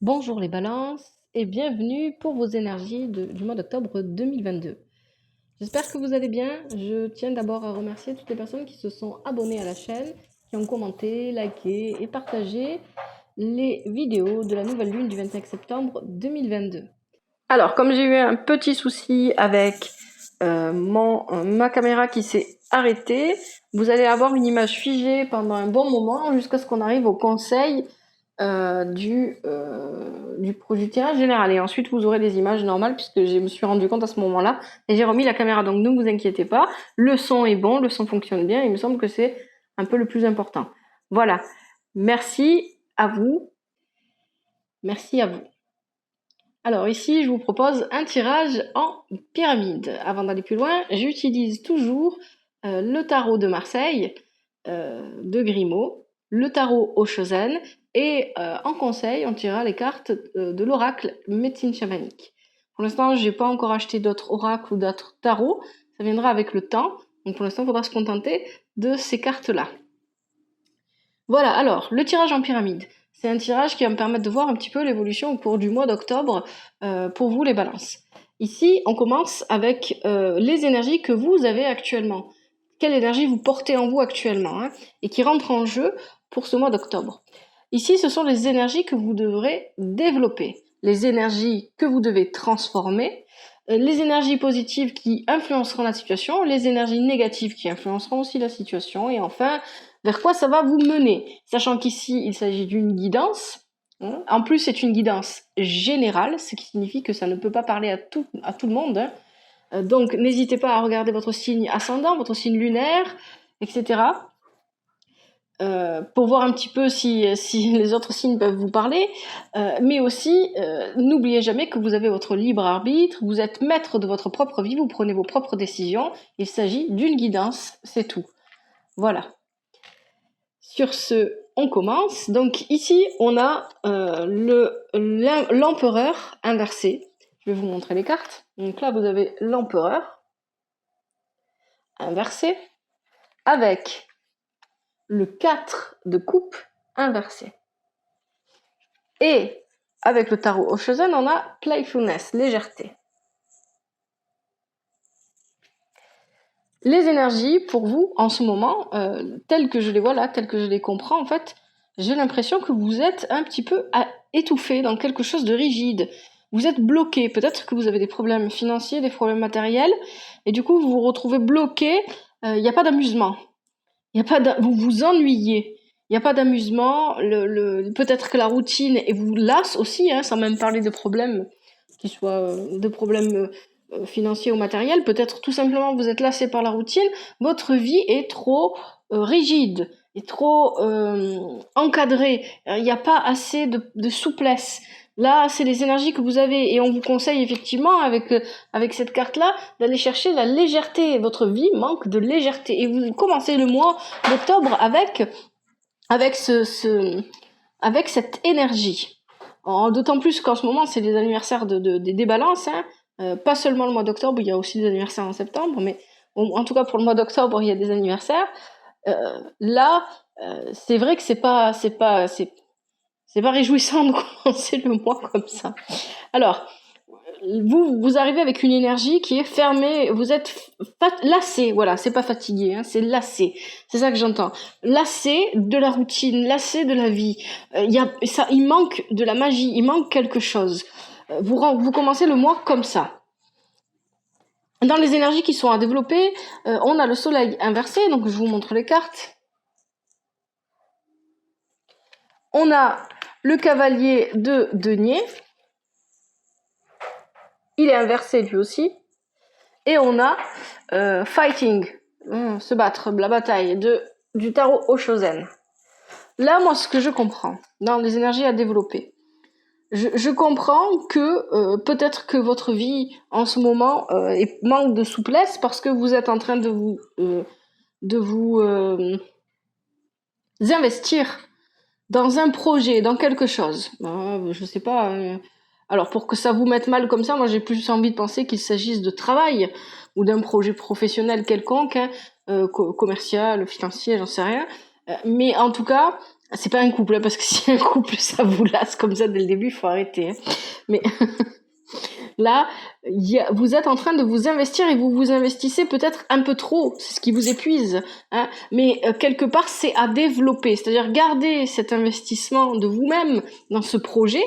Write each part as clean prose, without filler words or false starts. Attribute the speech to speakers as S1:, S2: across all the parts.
S1: Bonjour les balances et bienvenue pour vos énergies du mois d'octobre 2022. J'espère que vous allez bien. Je tiens d'abord à remercier toutes les personnes qui se sont abonnées à la chaîne, qui ont commenté, liké et partagé les vidéos de la nouvelle lune du 25 septembre 2022. Alors, comme j'ai eu un petit souci avec ma caméra qui s'est arrêtée, vous allez avoir une image figée pendant un bon moment jusqu'à ce qu'on arrive au conseil du tirage général. Et ensuite, vous aurez les images normales puisque je me suis rendu compte à ce moment-là et j'ai remis la caméra. Donc, ne vous inquiétez pas. Le son est bon, le son fonctionne bien. Il me semble que c'est un peu le plus important. Voilà. Merci à vous. Merci à vous. Alors ici, je vous propose un tirage en pyramide. Avant d'aller plus loin, j'utilise toujours le tarot de Marseille, de Grimaud, le tarot Oshozen, et en conseil, on tirera les cartes de l'oracle médecine chamanique. Pour l'instant, j'ai pas encore acheté d'autres oracles ou d'autres tarots, ça viendra avec le temps, donc pour l'instant, il faudra se contenter de ces cartes-là. Voilà, alors, le tirage en pyramide. C'est un tirage qui va me permettre de voir un petit peu l'évolution au cours du mois d'octobre pour vous les balances. Ici, on commence avec les énergies que vous avez actuellement. Quelle énergie vous portez en vous actuellement et qui rentre en jeu pour ce mois d'octobre. Ici, ce sont les énergies que vous devrez développer, les énergies que vous devez transformer, les énergies positives qui influenceront la situation, les énergies négatives qui influenceront aussi la situation, et enfin, vers quoi ça va vous mener, sachant qu'ici, il s'agit d'une guidance. En plus, c'est une guidance générale, ce qui signifie que ça ne peut pas parler à tout le monde. Donc, n'hésitez pas à regarder votre signe ascendant, votre signe lunaire, etc. Pour voir un petit peu si les autres signes peuvent vous parler. Mais aussi, n'oubliez jamais que vous avez votre libre arbitre, vous êtes maître de votre propre vie, vous prenez vos propres décisions. Il s'agit d'une guidance, c'est tout. Voilà. Sur ce, on commence. Donc ici, on a l'empereur inversé. Je vais vous montrer les cartes. Donc là, vous avez l'empereur inversé avec le 4 de coupe inversé. Et avec le tarot Oshozen, on a playfulness, légèreté. Les énergies, pour vous, en ce moment, telles que je les vois là, telles que je les comprends, en fait, j'ai l'impression que vous êtes un petit peu étouffé dans quelque chose de rigide. Vous êtes bloqué. Peut-être que vous avez des problèmes financiers, des problèmes matériels, et du coup, vous vous retrouvez bloqué. Il n'y a pas d'amusement. Vous vous ennuyez. Il n'y a pas d'amusement. Peut-être que la routine et vous lasse aussi, sans même parler de problèmes qui soient de problèmes financiers ou matériels. Peut-être tout simplement vous êtes lassé par la routine. Votre vie est trop rigide, est trop encadrée. Il n'y a pas assez de souplesse. Là, c'est les énergies que vous avez et on vous conseille effectivement avec cette carte-là d'aller chercher la légèreté. Votre vie manque de légèreté et vous commencez le mois d'octobre avec cette énergie. D'autant plus qu'en ce moment, c'est les anniversaires des balances. Pas seulement le mois d'octobre, il y a aussi des anniversaires en septembre, mais en tout cas pour le mois d'octobre, il y a des anniversaires. Là, c'est vrai que c'est pas réjouissant de commencer le mois comme ça. Alors, vous arrivez avec une énergie qui est fermée, vous êtes lassé, voilà, c'est pas fatigué, c'est lassé, c'est ça que j'entends. Lassé de la routine, lassé de la vie. Il manque de la magie, il manque quelque chose. Vous commencez le mois comme ça. Dans les énergies qui sont à développer, on a le soleil inversé, donc je vous montre les cartes. On a le cavalier de denier. Il est inversé lui aussi. Et on a fighting, se battre, la bataille du tarot Oshozen. Là, moi, ce que je comprends dans les énergies à développer, je comprends que peut-être que votre vie en ce moment manque de souplesse parce que vous êtes en train de vous investir dans un projet, dans quelque chose. Je sais pas. Alors pour que ça vous mette mal comme ça, moi j'ai plus envie de penser qu'il s'agisse de travail ou d'un projet professionnel quelconque, commercial, financier, j'en sais rien. Mais en tout cas, C'est pas un couple, hein, parce que si un couple, ça vous lasse comme ça dès le début, il faut arrêter. Hein. Mais là, vous êtes en train de vous investir et vous vous investissez peut-être un peu trop, c'est ce qui vous épuise. Hein. Mais quelque part, c'est à développer, c'est-à-dire garder cet investissement de vous-même dans ce projet,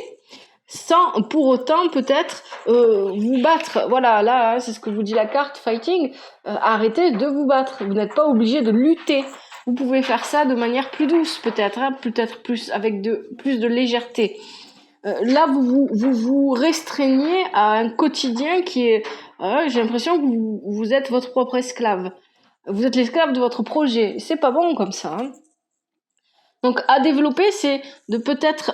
S1: sans pour autant peut-être vous battre. Voilà, là, hein, c'est ce que vous dit la carte fighting. Arrêtez de vous battre. Vous n'êtes pas obligé de lutter. Vous pouvez faire ça de manière plus douce, peut-être, hein, peut-être plus avec plus de légèreté. Là, vous restreignez à un quotidien qui est. J'ai l'impression que vous êtes votre propre esclave. Vous êtes l'esclave de votre projet. C'est pas bon comme ça. Hein. Donc à développer, c'est de peut-être,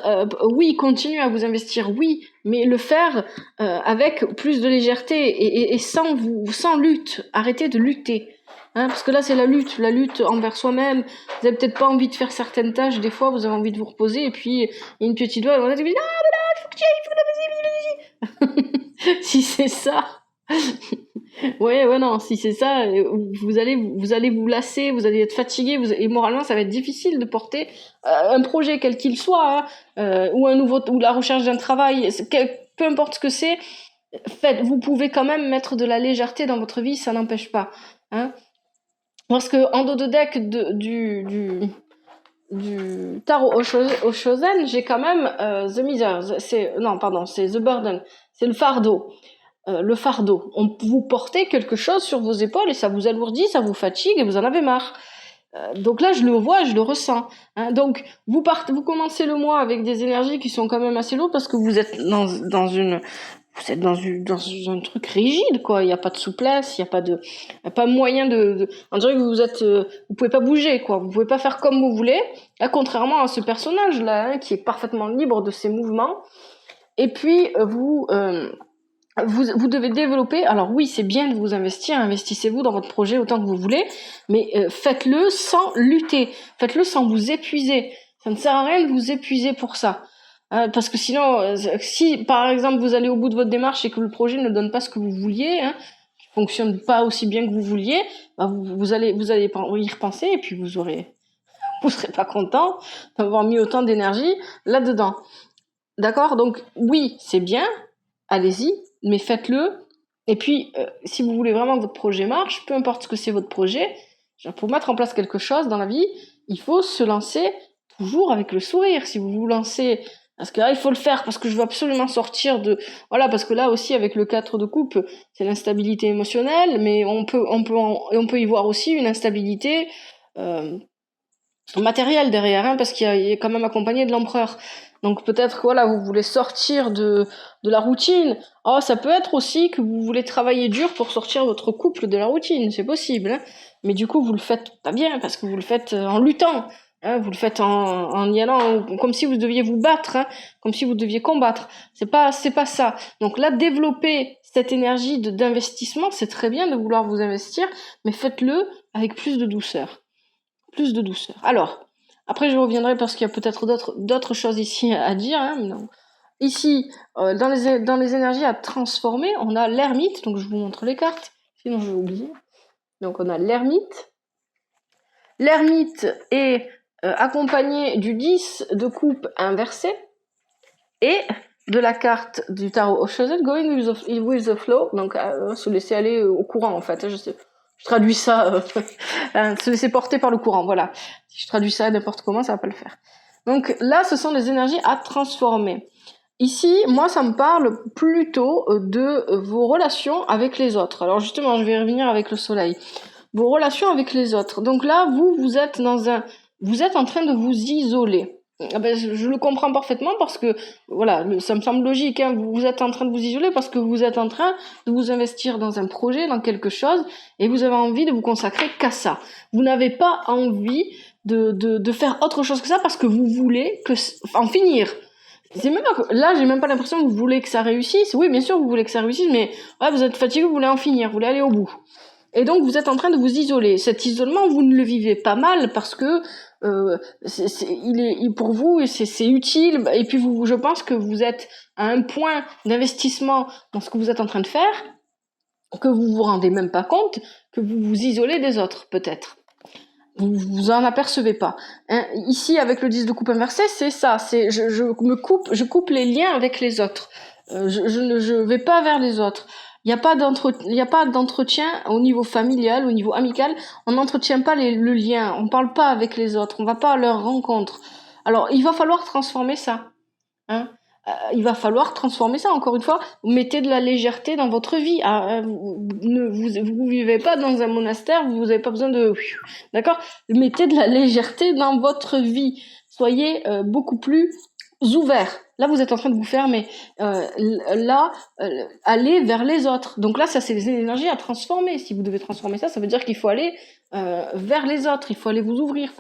S1: oui, continuer à vous investir, oui, mais le faire avec plus de légèreté et sans lutte. Arrêtez de lutter. Hein, parce que là, c'est la lutte envers soi-même. Vous avez peut-être pas envie de faire certaines tâches, des fois, vous avez envie de vous reposer, et puis il y a une petite voix, et vous dites, ah, mais non, il faut que tu ailles, il faut que tu ailles. Si c'est ça, ouais, non, si c'est ça, vous allez vous lasser, vous allez être fatigué, et moralement, ça va être difficile de porter un projet quel qu'il soit, hein, ou la recherche d'un travail, peu importe ce que c'est, vous pouvez quand même mettre de la légèreté dans votre vie, ça n'empêche pas. Hein. Parce que en dos de deck du tarot Oshozen, j'ai quand même The Miser, c'est The Burden, c'est le fardeau. Vous portez quelque chose sur vos épaules et ça vous alourdit, ça vous fatigue et vous en avez marre. Donc là, je le vois, je le ressens. Hein. Donc vous commencez le mois avec des énergies qui sont quand même assez lourdes parce que vous êtes dans un truc rigide, quoi. Il n'y a pas de souplesse, il n'y a pas moyen on dirait que vous pouvez pas bouger, quoi. Vous pouvez pas faire comme vous voulez. Là, contrairement à ce personnage-là, hein, qui est parfaitement libre de ses mouvements. Et puis, vous devez développer. Alors oui, c'est bien de vous investir, investissez-vous dans votre projet autant que vous voulez, mais faites-le sans lutter, faites-le sans vous épuiser. Ça ne sert à rien de vous épuiser pour ça. Parce que sinon, si par exemple vous allez au bout de votre démarche et que le projet ne donne pas ce que vous vouliez, hein, qui fonctionne pas aussi bien que vous vouliez, bah vous allez y repenser et puis vous serez pas content d'avoir mis autant d'énergie là-dedans. D'accord? Donc oui, c'est bien, allez-y, mais faites-le. Et puis, si vous voulez vraiment que votre projet marche, peu importe ce que c'est votre projet, pour mettre en place quelque chose dans la vie, il faut se lancer toujours avec le sourire. Si vous vous lancez, parce que là, il faut le faire, parce que je veux absolument sortir de... Voilà, parce que là aussi, avec le 4 de coupe, c'est l'instabilité émotionnelle, mais on peut y voir aussi une instabilité matérielle derrière, hein, parce qu'il est quand même accompagné de l'empereur. Donc peut-être que voilà, vous voulez sortir de la routine. Oh, ça peut être aussi que vous voulez travailler dur pour sortir votre couple de la routine, c'est possible. Hein. Mais du coup, vous le faites pas bien parce que vous le faites en luttant. Hein, vous le faites en y allant comme si vous deviez vous battre, hein, comme si vous deviez combattre. C'est pas ça. Donc là, développer cette énergie d'investissement, c'est très bien de vouloir vous investir, mais faites-le avec plus de douceur. Plus de douceur. Alors, après je reviendrai parce qu'il y a peut-être d'autres choses ici à dire. Hein, mais non. Ici, dans les énergies à transformer, on a l'ermite, donc je vous montre les cartes, sinon je vais oublier. Donc on a l'ermite. L'ermite est accompagné du 10 de coupe inversé et de la carte du tarot Oshozen, Going with the flow, donc se laisser aller au courant en fait. Je traduis ça, se laisser porter par le courant, voilà. Si je traduis ça n'importe comment, ça va pas le faire. Donc là, ce sont des énergies à transformer. Ici, moi, ça me parle plutôt de vos relations avec les autres. Alors justement, je vais revenir avec le soleil. Vos relations avec les autres. Donc là, vous êtes en train de vous isoler. Ah ben, je le comprends parfaitement parce que, voilà, ça me semble logique, hein, vous êtes en train de vous isoler parce que vous êtes en train de vous investir dans un projet, dans quelque chose, et vous avez envie de vous consacrer qu'à ça. Vous n'avez pas envie de faire autre chose que ça parce que vous voulez en finir. Là, j'ai même pas l'impression que vous voulez que ça réussisse. Oui, bien sûr, vous voulez que ça réussisse, mais ouais, vous êtes fatigué, vous voulez en finir, vous voulez aller au bout. Et donc, vous êtes en train de vous isoler. Cet isolement, vous ne le vivez pas mal parce que pour vous, c'est utile. Et puis, je pense que vous êtes à un point d'investissement dans ce que vous êtes en train de faire que vous vous rendez même pas compte que vous vous isolez des autres, peut-être. vous en apercevez pas. Hein. Ici, avec le 10 de coupe inversé, c'est ça. C'est je coupe les liens avec les autres. Je vais pas vers les autres. Il n'y a pas d'entretien au niveau familial, au niveau amical. On n'entretient pas le lien. On parle pas avec les autres. On va pas à leur rencontre. Alors, il va falloir transformer ça. Hein. Il va falloir transformer ça, encore une fois. Mettez de la légèreté dans votre vie. Vous vivez pas dans un monastère, vous n'avez pas besoin de... D'accord. Mettez de la légèreté dans votre vie. Soyez beaucoup plus ouverts. Là, vous êtes en train de vous fermer. Allez vers les autres. Donc là, ça, c'est des énergies à transformer. Si vous devez transformer ça, ça veut dire qu'il faut aller vers les autres. Il faut aller vous ouvrir.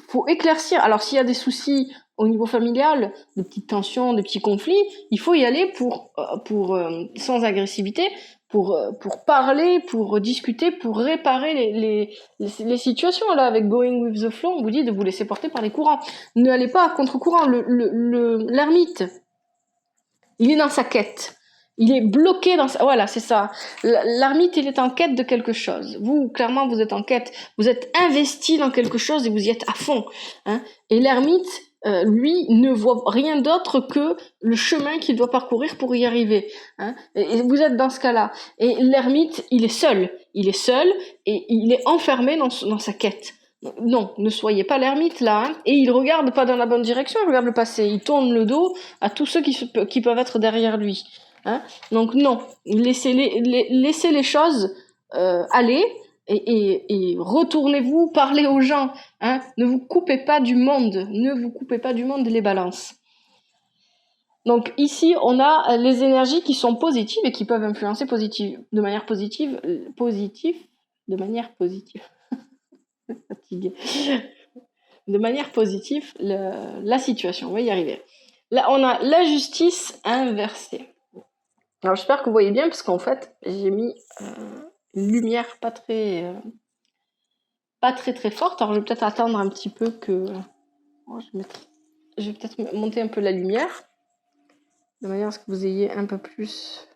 S1: Faut éclaircir. Alors, s'il y a des soucis au niveau familial, des petites tensions, des petits conflits, il faut y aller sans agressivité, pour parler, pour discuter, pour réparer les situations. Là, avec Going with the Flow, on vous dit de vous laisser porter par les courants. Ne allez pas à contre-courant. L'ermite, il est dans sa quête. Il est bloqué dans sa... Voilà, c'est ça. L'ermite, il est en quête de quelque chose. Vous, clairement, vous êtes en quête. Vous êtes investi dans quelque chose et vous y êtes à fond. Hein. Et l'ermite, lui, ne voit rien d'autre que le chemin qu'il doit parcourir pour y arriver. Hein. Et vous êtes dans ce cas-là. Et l'ermite, il est seul. Il est seul et il est enfermé dans sa quête. Non, ne soyez pas l'ermite là. Hein. Et il regarde pas dans la bonne direction, il regarde le passé. Il tourne le dos à tous ceux qui peuvent être derrière lui. Hein. Donc non, laissez les choses aller. Et retournez-vous, parlez aux gens. Hein. Ne vous coupez pas du monde. Ne vous coupez pas du monde, les balances. Donc ici, on a les énergies qui sont positives et qui peuvent influencer de manière positive. Fatiguée. De manière positive, la situation. On va y arriver. Là, on a la justice inversée. Alors j'espère que vous voyez bien, parce qu'en fait, j'ai mis une lumière pas très forte. Alors je vais peut-être attendre un petit peu que... je vais peut-être monter un peu la lumière, de manière à ce que vous ayez un peu plus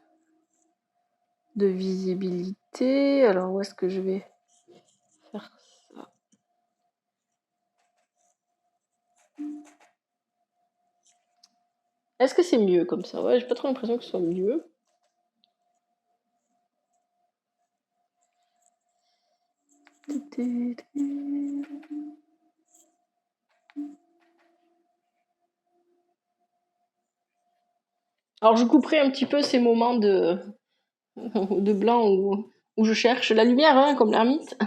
S1: de visibilité. Alors où est-ce que je vais faire ça? Est-ce que c'est mieux comme ça? Ouais, j'ai pas trop l'impression que ce soit mieux. Alors je couperai un petit peu ces moments de blanc où je cherche la lumière, hein, comme l'ermite.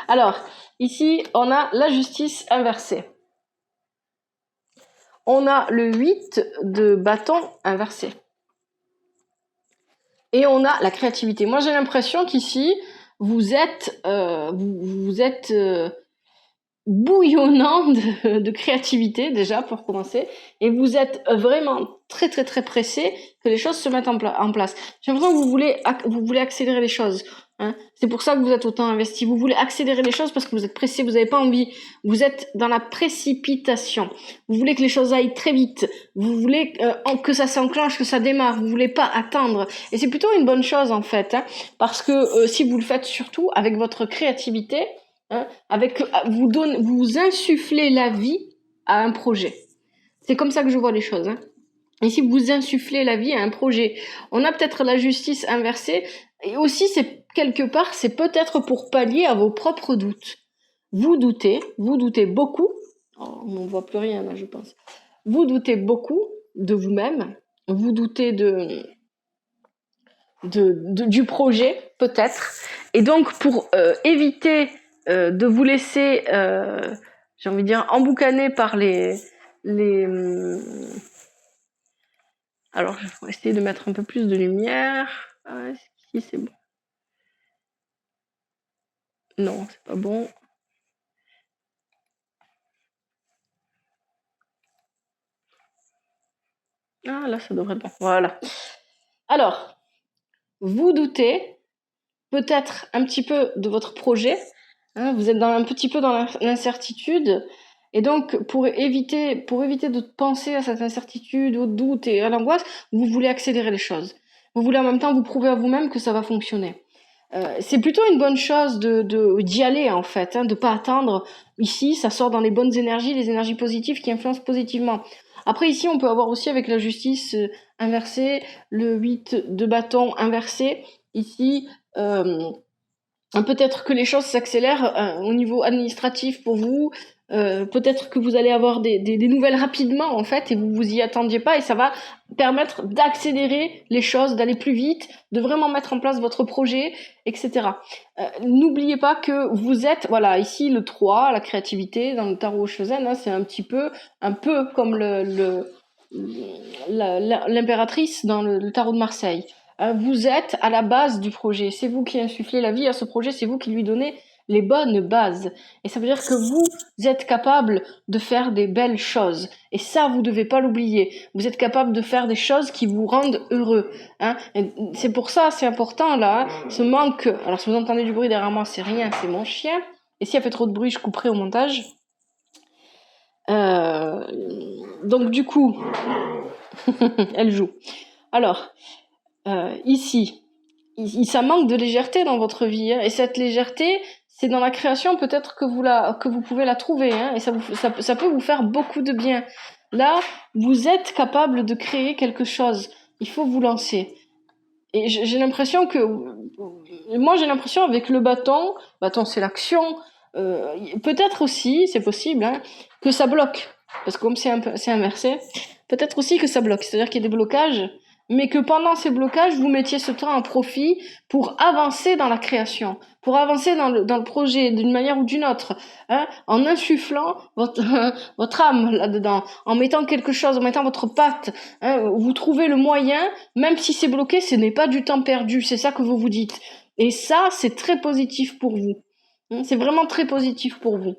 S1: Alors, ici, on a la justice inversée. On a le 8 de bâton inversé. Et on a la créativité. Moi, j'ai l'impression qu'ici, vous êtes bouillonnant de créativité, déjà, pour commencer. Et vous êtes vraiment très, très, très pressé que les choses se mettent en place. J'ai l'impression que vous voulez accélérer les choses. Hein. C'est pour ça que vous êtes autant investi. Vous voulez accélérer les choses parce que vous êtes pressé, vous n'avez pas envie. Vous êtes dans la précipitation. Vous voulez que les choses aillent très vite. Vous voulez que ça s'enclenche, que ça démarre. Vous voulez pas attendre. Et c'est plutôt une bonne chose, en fait. Hein, parce que si vous le faites surtout avec votre créativité, hein, vous insufflez la vie à un projet. C'est comme ça que je vois les choses. Hein. Et si vous insufflez la vie à un projet, on a peut-être la justice inversée. Et aussi, quelque part, c'est peut-être pour pallier à vos propres doutes. Vous doutez beaucoup. Oh, on ne voit plus rien là, je pense. Vous doutez beaucoup de vous-même. Vous doutez du projet, peut-être. Et donc, pour éviter de vous laisser, j'ai envie de dire, emboucaner par alors, je vais essayer de mettre un peu plus de lumière. Ah, si, c'est bon. Non, c'est pas bon. Ah, là, ça devrait être bon. Voilà. Alors, vous doutez peut-être un petit peu de votre projet. Hein, vous êtes un petit peu dans l'incertitude. Et donc, pour éviter de penser à cette incertitude, au doute et à l'angoisse, vous voulez accélérer les choses. Vous voulez en même temps vous prouver à vous-même que ça va fonctionner. C'est plutôt une bonne chose d'y aller en fait, hein, de pas attendre. Ici, ça sort dans les bonnes énergies, les énergies positives qui influencent positivement. Après, ici, on peut avoir aussi avec la justice inversée, le 8 de bâton inversé. Ici, peut-être que les choses s'accélèrent au niveau administratif pour vous. Peut-être que vous allez avoir des nouvelles rapidement en fait et vous vous y attendiez pas et ça va permettre d'accélérer les choses, d'aller plus vite, de vraiment mettre en place votre projet, etc. N'oubliez pas que vous êtes, voilà, ici le 3, la créativité dans le tarot Shozen, hein, c'est un peu comme l'impératrice dans le tarot de Marseille. Vous êtes à la base du projet, c'est vous qui insufflez la vie à ce projet, c'est vous qui lui donnez les bonnes bases. Et ça veut dire que vous êtes capable de faire des belles choses. Et ça, vous devez pas l'oublier. Vous êtes capable de faire des choses qui vous rendent heureux. Hein. Et c'est pour ça, c'est important là. Hein. Ce manque. Alors si vous entendez du bruit derrière moi, c'est rien, c'est mon chien. Et s'il y a fait trop de bruit, je couperai au montage. Donc du coup, elle joue. Alors. Ici, ça manque de légèreté dans votre vie, hein, et cette légèreté, c'est dans la création peut-être que vous pouvez la trouver, hein, et ça peut vous faire beaucoup de bien. Là, vous êtes capable de créer quelque chose. Il faut vous lancer. Et j'ai l'impression que, moi j'ai l'impression avec le bâton c'est l'action. Peut-être aussi, c'est possible, hein, que ça bloque, parce que comme c'est inversé, peut-être aussi que ça bloque. C'est-à-dire qu'il y a des blocages. Mais que pendant ces blocages, vous mettiez ce temps à profit pour avancer dans la création, pour avancer dans le projet d'une manière ou d'une autre, hein, en insufflant votre âme là-dedans, en mettant quelque chose, en mettant votre patte, hein, vous trouvez le moyen, même si c'est bloqué, ce n'est pas du temps perdu, c'est ça que vous vous dites. Et ça, c'est très positif pour vous. C'est vraiment très positif pour vous.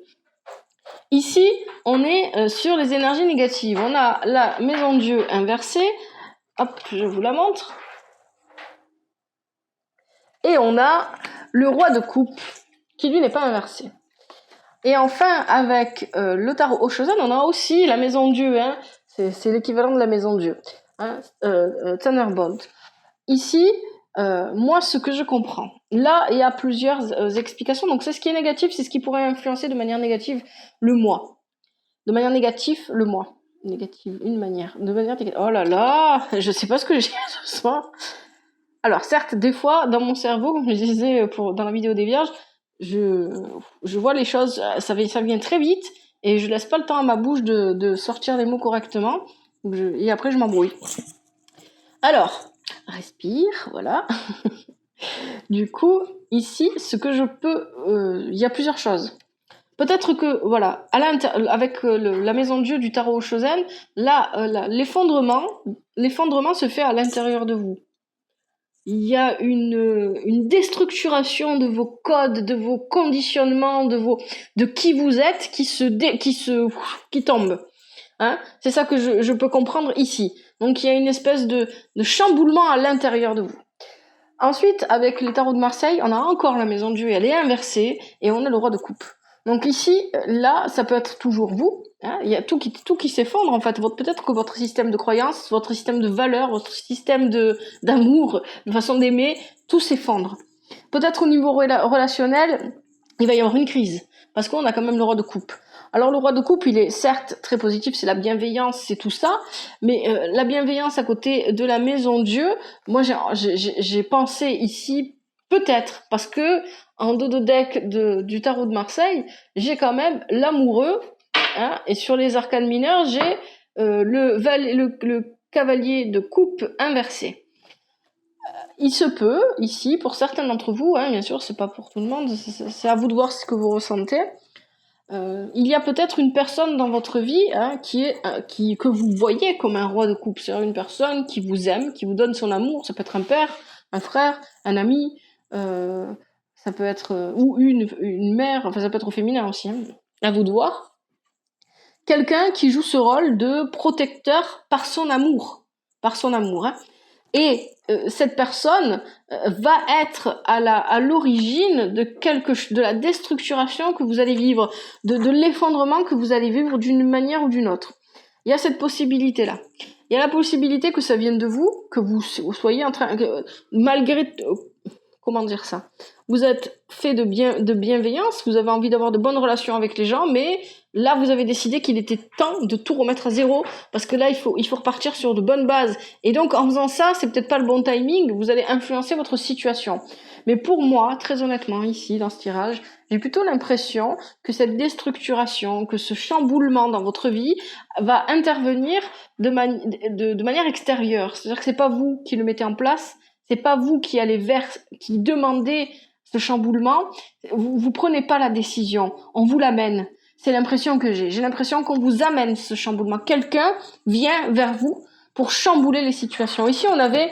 S1: Ici, on est sur les énergies négatives. On a la maison Dieu inversée. Hop, je vous la montre. Et on a le roi de coupe, qui lui n'est pas inversé. Et enfin, avec le tarot Oshozen, on a aussi la maison Dieu. Hein. C'est l'équivalent de la maison Dieu. Hein, Thunderbolt. Ici, moi, ce que je comprends. Là, il y a plusieurs explications. Donc, c'est ce qui est négatif, c'est ce qui pourrait influencer de manière négative le moi. De manière négative, le moi. Négative, une manière. De manière négative. Oh là là, je sais pas ce que j'ai ce soir. Alors, certes, des fois, dans mon cerveau, comme je disais dans la vidéo des Vierges, je vois les choses, ça vient très vite, et je laisse pas le temps à ma bouche de sortir les mots correctement, et après je m'embrouille. Alors, respire, voilà. Du coup, ici, ce que je peux... il y a plusieurs choses. Peut-être que, voilà, avec la maison de Dieu du tarot Oshozen, là, l'effondrement se fait à l'intérieur de vous. Il y a une déstructuration de vos codes, de vos conditionnements, de qui vous êtes, qui tombe. Hein, c'est ça que je peux comprendre ici. Donc il y a une espèce de chamboulement à l'intérieur de vous. Ensuite, avec les tarots de Marseille, on a encore la maison de Dieu, elle est inversée, et on a le roi de coupe. Donc ici, là, ça peut être toujours vous. Hein, il y a tout qui s'effondre en fait. Peut-être que votre système de croyance, votre système de valeurs, votre système d'amour, de façon d'aimer, tout s'effondre. Peut-être au niveau relationnel, il va y avoir une crise, parce qu'on a quand même le roi de coupe. Alors le roi de coupe, il est certes très positif, c'est la bienveillance, c'est tout ça, mais la bienveillance à côté de la maison Dieu, moi j'ai pensé ici peut-être, parce que en dododeck du tarot de Marseille, j'ai quand même l'amoureux, hein, et sur les arcanes mineurs, j'ai le cavalier de coupe inversé. Il se peut, ici, pour certains d'entre vous, hein, bien sûr, c'est pas pour tout le monde, c'est à vous de voir ce que vous ressentez. Il y a peut-être une personne dans votre vie, hein, que vous voyez comme un roi de coupe. C'est une personne qui vous aime, qui vous donne son amour. Ça peut être un père, un frère, un ami, ça peut être ou une mère. Enfin, ça peut être au féminin aussi. Hein. À vous de voir. Quelqu'un qui joue ce rôle de protecteur par son amour, hein. Et cette personne va être à l'origine de la déstructuration que vous allez vivre, de l'effondrement que vous allez vivre d'une manière ou d'une autre. Il y a cette possibilité-là. Il y a la possibilité que ça vienne de vous, que vous soyez en train, malgré comment dire ça? Vous êtes fait de bienveillance, vous avez envie d'avoir de bonnes relations avec les gens, mais là, vous avez décidé qu'il était temps de tout remettre à zéro, parce que là, il faut repartir sur de bonnes bases. Et donc, en faisant ça, c'est peut-être pas le bon timing, vous allez influencer votre situation. Mais pour moi, très honnêtement, ici, dans ce tirage, j'ai plutôt l'impression que cette déstructuration, que ce chamboulement dans votre vie va intervenir de manière extérieure. C'est-à-dire que c'est pas vous qui le mettez en place, c'est pas vous qui qui demandez ce chamboulement. Vous prenez pas la décision, on vous l'amène. C'est l'impression que j'ai. J'ai l'impression qu'on vous amène ce chamboulement. Quelqu'un vient vers vous pour chambouler les situations. Ici, on avait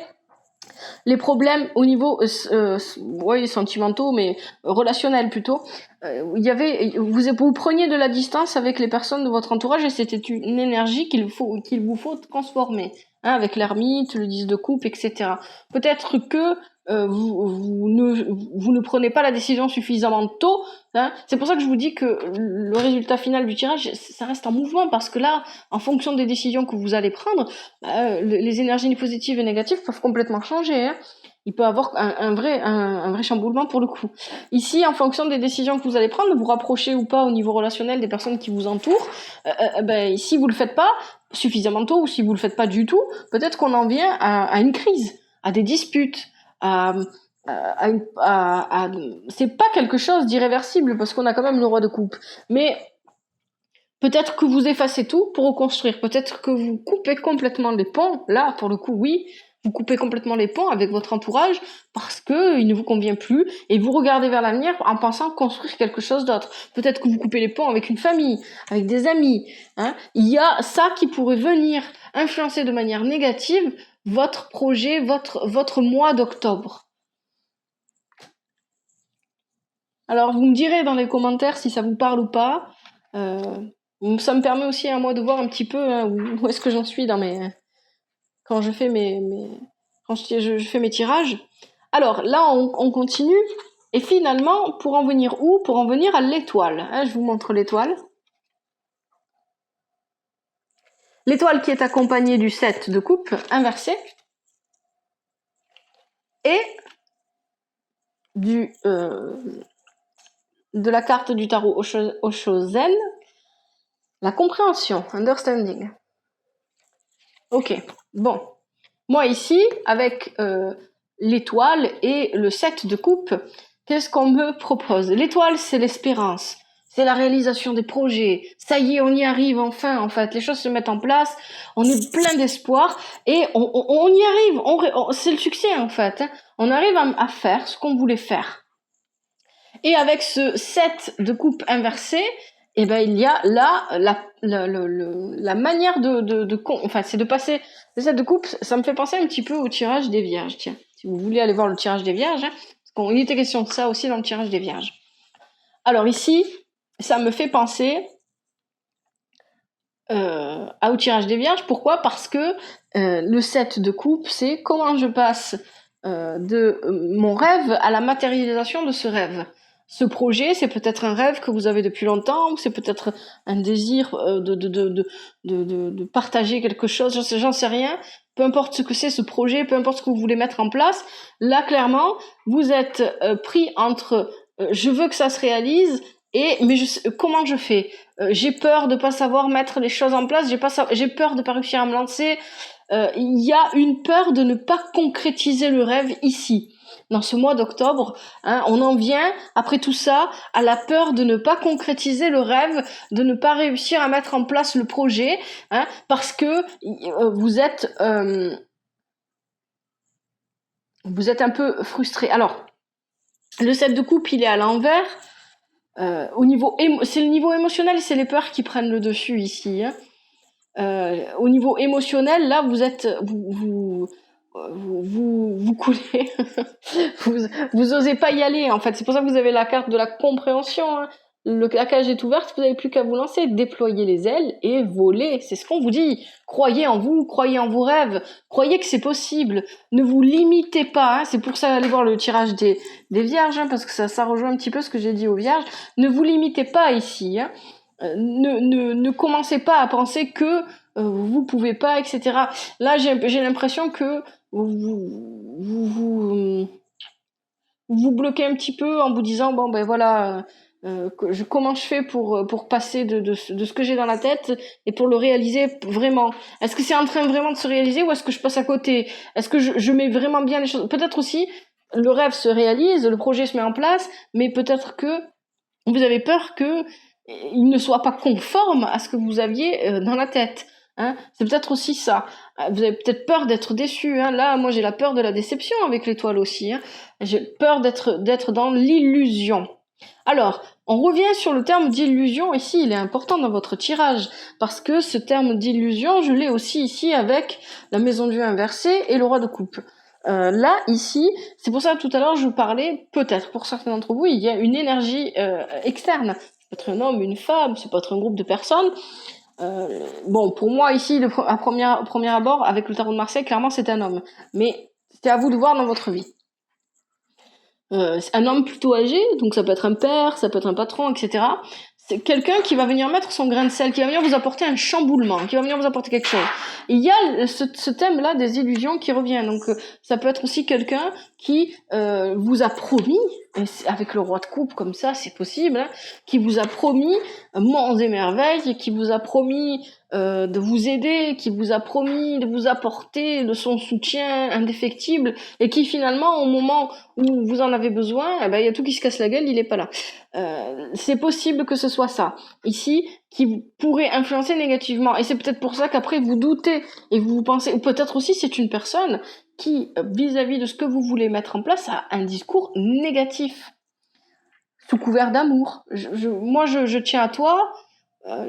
S1: les problèmes au niveau sentimentaux, mais relationnels plutôt. Il y avait, vous preniez de la distance avec les personnes de votre entourage et c'était une énergie qu'il vous faut transformer, hein, avec l'ermite, le 10 de coupe, etc. Peut-être que vous ne prenez pas la décision suffisamment tôt, hein. C'est pour ça que je vous dis que le résultat final du tirage, ça reste en mouvement, parce que là, en fonction des décisions que vous allez prendre, les énergies positives et négatives peuvent complètement changer, hein. Il peut y avoir un vrai chamboulement pour le coup. Ici, en fonction des décisions que vous allez prendre, vous rapprocher ou pas au niveau relationnel des personnes qui vous entourent, si vous le faites pas suffisamment tôt, ou si vous le faites pas du tout, peut-être qu'on en vient à une crise, à des disputes, c'est pas quelque chose d'irréversible, parce qu'on a quand même le roi de coupe. Mais peut-être que vous effacez tout pour reconstruire. Peut-être que vous coupez complètement les ponts. Là, pour le coup, oui, vous coupez complètement les ponts avec votre entourage parce que il ne vous convient plus, et vous regardez vers l'avenir en pensant construire quelque chose d'autre. Peut-être que vous coupez les ponts avec une famille, avec des amis, hein. Il y a ça qui pourrait venir influencer de manière négative votre projet, votre mois d'octobre. Alors, vous me direz dans les commentaires si ça vous parle ou pas. Ça me permet aussi à moi de voir un petit peu, hein, où est-ce que j'en suis quand je fais je fais mes tirages. Alors là, on continue. Et finalement, pour en venir où? Pour en venir à l'étoile, hein, je vous montre l'étoile. L'étoile qui est accompagnée du 7 de coupe inversé et de la carte du tarot Osho-Zen, la compréhension, understanding. Ok, bon. Moi ici, avec l'étoile et le 7 de coupe, qu'est-ce qu'on me propose? L'étoile, c'est l'espérance, c'est la réalisation des projets. Ça y est, on y arrive enfin, en fait. Les choses se mettent en place, on est plein d'espoir et on y arrive. C'est le succès, en fait, hein. On arrive à faire ce qu'on voulait faire. Et avec ce 7 de coupe inversé, eh ben, il y a là la manière enfin, c'est de passer le 7 de coupe. Ça me fait penser un petit peu au tirage des vierges. Tiens, si vous voulez aller voir le tirage des vierges, hein, parce qu'il était question de ça aussi dans le tirage des vierges. Alors ici, ça me fait penser au tirage des vierges. Pourquoi? Parce que le 7 de coupe, c'est comment je passe de mon rêve à la matérialisation de ce rêve. Ce projet, c'est peut-être un rêve que vous avez depuis longtemps, ou c'est peut-être un désir de partager quelque chose, j'en sais rien. Peu importe ce que c'est, ce projet, peu importe ce que vous voulez mettre en place, là, clairement, vous êtes pris entre je veux que ça se réalise, mais comment je fais? J'ai peur de pas savoir mettre les choses en place, j'ai peur de pas réussir à me lancer. Il y a une peur de ne pas concrétiser le rêve ici. Dans ce mois d'octobre, hein, on en vient, après tout ça, à la peur de ne pas concrétiser le rêve, de ne pas réussir à mettre en place le projet, hein, parce que vous êtes un peu frustré. Alors, le 7 de coupe, il est à l'envers. C'est le niveau émotionnel, c'est les peurs qui prennent le dessus ici, hein. Au niveau émotionnel, là, vous coulez, vous osez pas y aller, en fait. C'est pour ça que vous avez la carte de la compréhension, hein. La cage est ouverte, vous n'avez plus qu'à vous lancer, déployer les ailes et voler. C'est ce qu'on vous dit. Croyez en vous, croyez en vos rêves, croyez que c'est possible. Ne vous limitez pas, hein. C'est pour ça aller voir le tirage des vierges, hein, parce que ça rejoint un petit peu ce que j'ai dit aux vierges. Ne vous limitez pas ici, hein. Ne commencez pas à penser que vous pouvez pas, etc. Là, j'ai l'impression que vous bloquez un petit peu en vous disant bon ben voilà, comment je fais pour passer de ce que j'ai dans la tête et pour le réaliser vraiment. Est-ce que c'est en train vraiment de se réaliser ou est-ce que je passe à côté? Est-ce que je mets vraiment bien les choses? Peut-être aussi le rêve se réalise, le projet se met en place, mais peut-être que vous avez peur que il ne soit pas conforme à ce que vous aviez dans la tête. Hein. C'est peut-être aussi ça. Vous avez peut-être peur d'être déçu. Hein. Là, moi, j'ai la peur de la déception avec l'étoile aussi. Hein. J'ai peur d'être dans l'illusion. Alors, on revient sur le terme d'illusion. Ici, il est important dans votre tirage parce que ce terme d'illusion, je l'ai aussi ici avec la maison Dieu inversée et le roi de coupe. Là, ici, c'est pour ça que tout à l'heure je vous parlais, peut-être pour certains d'entre vous, il y a une énergie externe. Ça peut être un homme, une femme, ça peut être un groupe de personnes. Bon, pour moi ici, à premier abord, avec le tarot de Marseille, clairement c'est un homme. Mais c'est à vous de voir dans votre vie. C'est un homme plutôt âgé, donc ça peut être un père, ça peut être un patron, etc. C'est quelqu'un qui va venir mettre son grain de sel, qui va venir vous apporter un chamboulement, qui va venir vous apporter quelque chose. Et il y a ce thème-là des illusions qui revient. Donc ça peut être aussi quelqu'un qui vous a promis, et avec le roi de coupe comme ça, c'est possible, hein, qui vous a promis monts et merveilles, qui vous a promis de vous aider, qui vous a promis de vous apporter de son soutien indéfectible, et qui finalement, au moment où vous en avez besoin, eh ben, il y a tout qui se casse la gueule, il est pas là. C'est possible que ce soit ça, ici, qui pourrait influencer négativement. Et c'est peut-être pour ça qu'après vous doutez, et vous pensez, ou peut-être aussi c'est une personne qui, vis-à-vis de ce que vous voulez mettre en place, a un discours négatif, sous couvert d'amour. Moi, je tiens à toi,